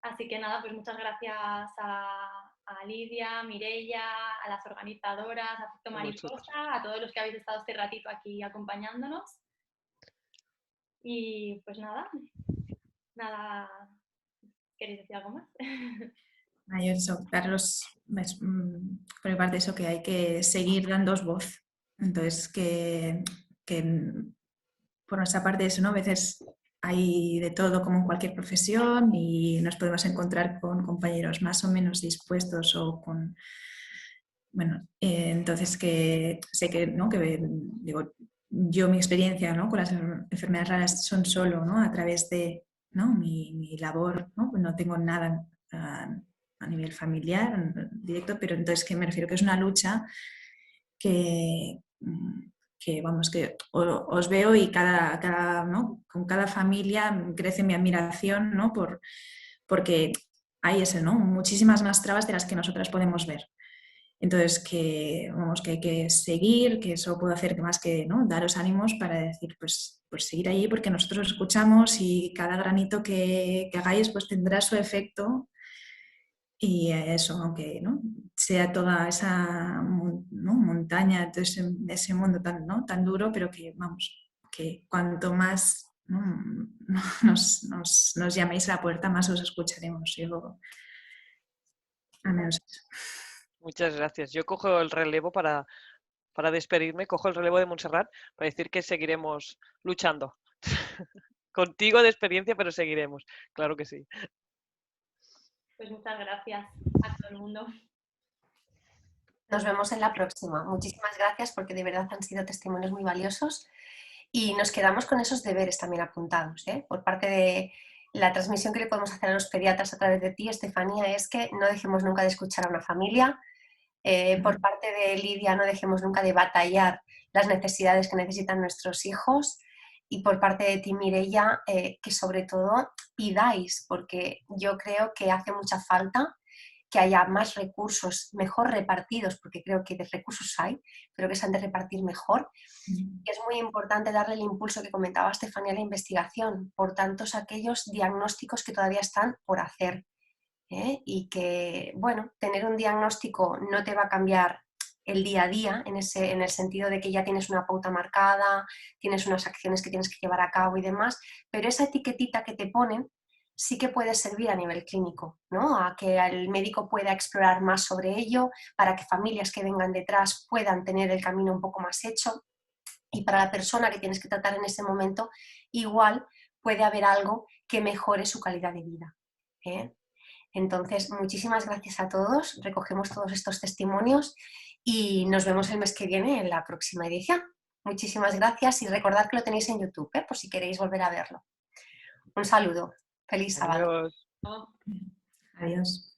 Así que nada, pues muchas gracias a a Lidia, Mireia, a las organizadoras, a Efecto Mariposa, a todos los que habéis estado este ratito aquí acompañándonos. Y pues nada, ¿queréis decir algo más? Yo eso, Carlos, por mi parte eso, que hay que seguir dando voz. Entonces, que por nuestra parte eso, ¿no? A veces hay de todo como en cualquier profesión y nos podemos encontrar con compañeros más o menos dispuestos o con... Bueno, entonces que sé que, ¿no? Que digo, yo mi experiencia, ¿no? Con las enfermedades raras son solo, ¿no? A través de, ¿no? mi labor, ¿no? Pues no tengo nada a nivel familiar directo, pero entonces que me refiero que es una lucha que vamos, que os veo y ¿no? Con cada familia crece mi admiración, ¿no? Porque hay eso, ¿no? Muchísimas más trabas de las que nosotras podemos ver. Entonces, vamos, que hay que seguir, que eso puedo hacer más que, ¿no? Daros ánimos para decir, pues seguir allí, porque nosotros os escuchamos y cada granito que hagáis pues tendrá su efecto. Y eso, aunque ¿no? sea toda esa, ¿no? montaña, todo ese mundo tan, ¿no? tan duro, pero que, vamos, que cuanto más, ¿no? nos llaméis a la puerta, más os escucharemos. Yo, al menos eso. Muchas gracias. Yo cojo el relevo para despedirme, cojo el relevo de Montserrat para decir que seguiremos luchando. Contigo de experiencia, pero seguiremos. Claro que sí. Pues muchas gracias a todo el mundo. Nos vemos en la próxima. Muchísimas gracias porque de verdad han sido testimonios muy valiosos y nos quedamos con esos deberes también apuntados, ¿eh? Por parte de la transmisión que le podemos hacer a los pediatras a través de ti, Estefanía, es que no dejemos nunca de escuchar a una familia. Por parte de Lidia, no dejemos nunca de batallar las necesidades que necesitan nuestros hijos. Y por parte de ti, Mireia, que sobre todo pidáis, porque yo creo que hace mucha falta que haya más recursos mejor repartidos, porque creo que de recursos hay, pero que se han de repartir mejor. Es muy importante darle el impulso que comentaba Estefanía a la investigación por tantos aquellos diagnósticos que todavía están por hacer. Y que, bueno, tener un diagnóstico no te va a cambiar el día a día en el sentido de que ya tienes una pauta marcada, tienes unas acciones que tienes que llevar a cabo y demás, pero esa etiquetita que te ponen sí que puede servir a nivel clínico, ¿no? A que el médico pueda explorar más sobre ello, para que familias que vengan detrás puedan tener el camino un poco más hecho, y para la persona que tienes que tratar en ese momento, igual puede haber algo que mejore su calidad de vida. Entonces, muchísimas gracias a todos, recogemos todos estos testimonios y nos vemos el mes que viene en la próxima edición. Muchísimas gracias y recordad que lo tenéis en YouTube, por si queréis volver a verlo. Un saludo, feliz sábado. Adiós. Adiós.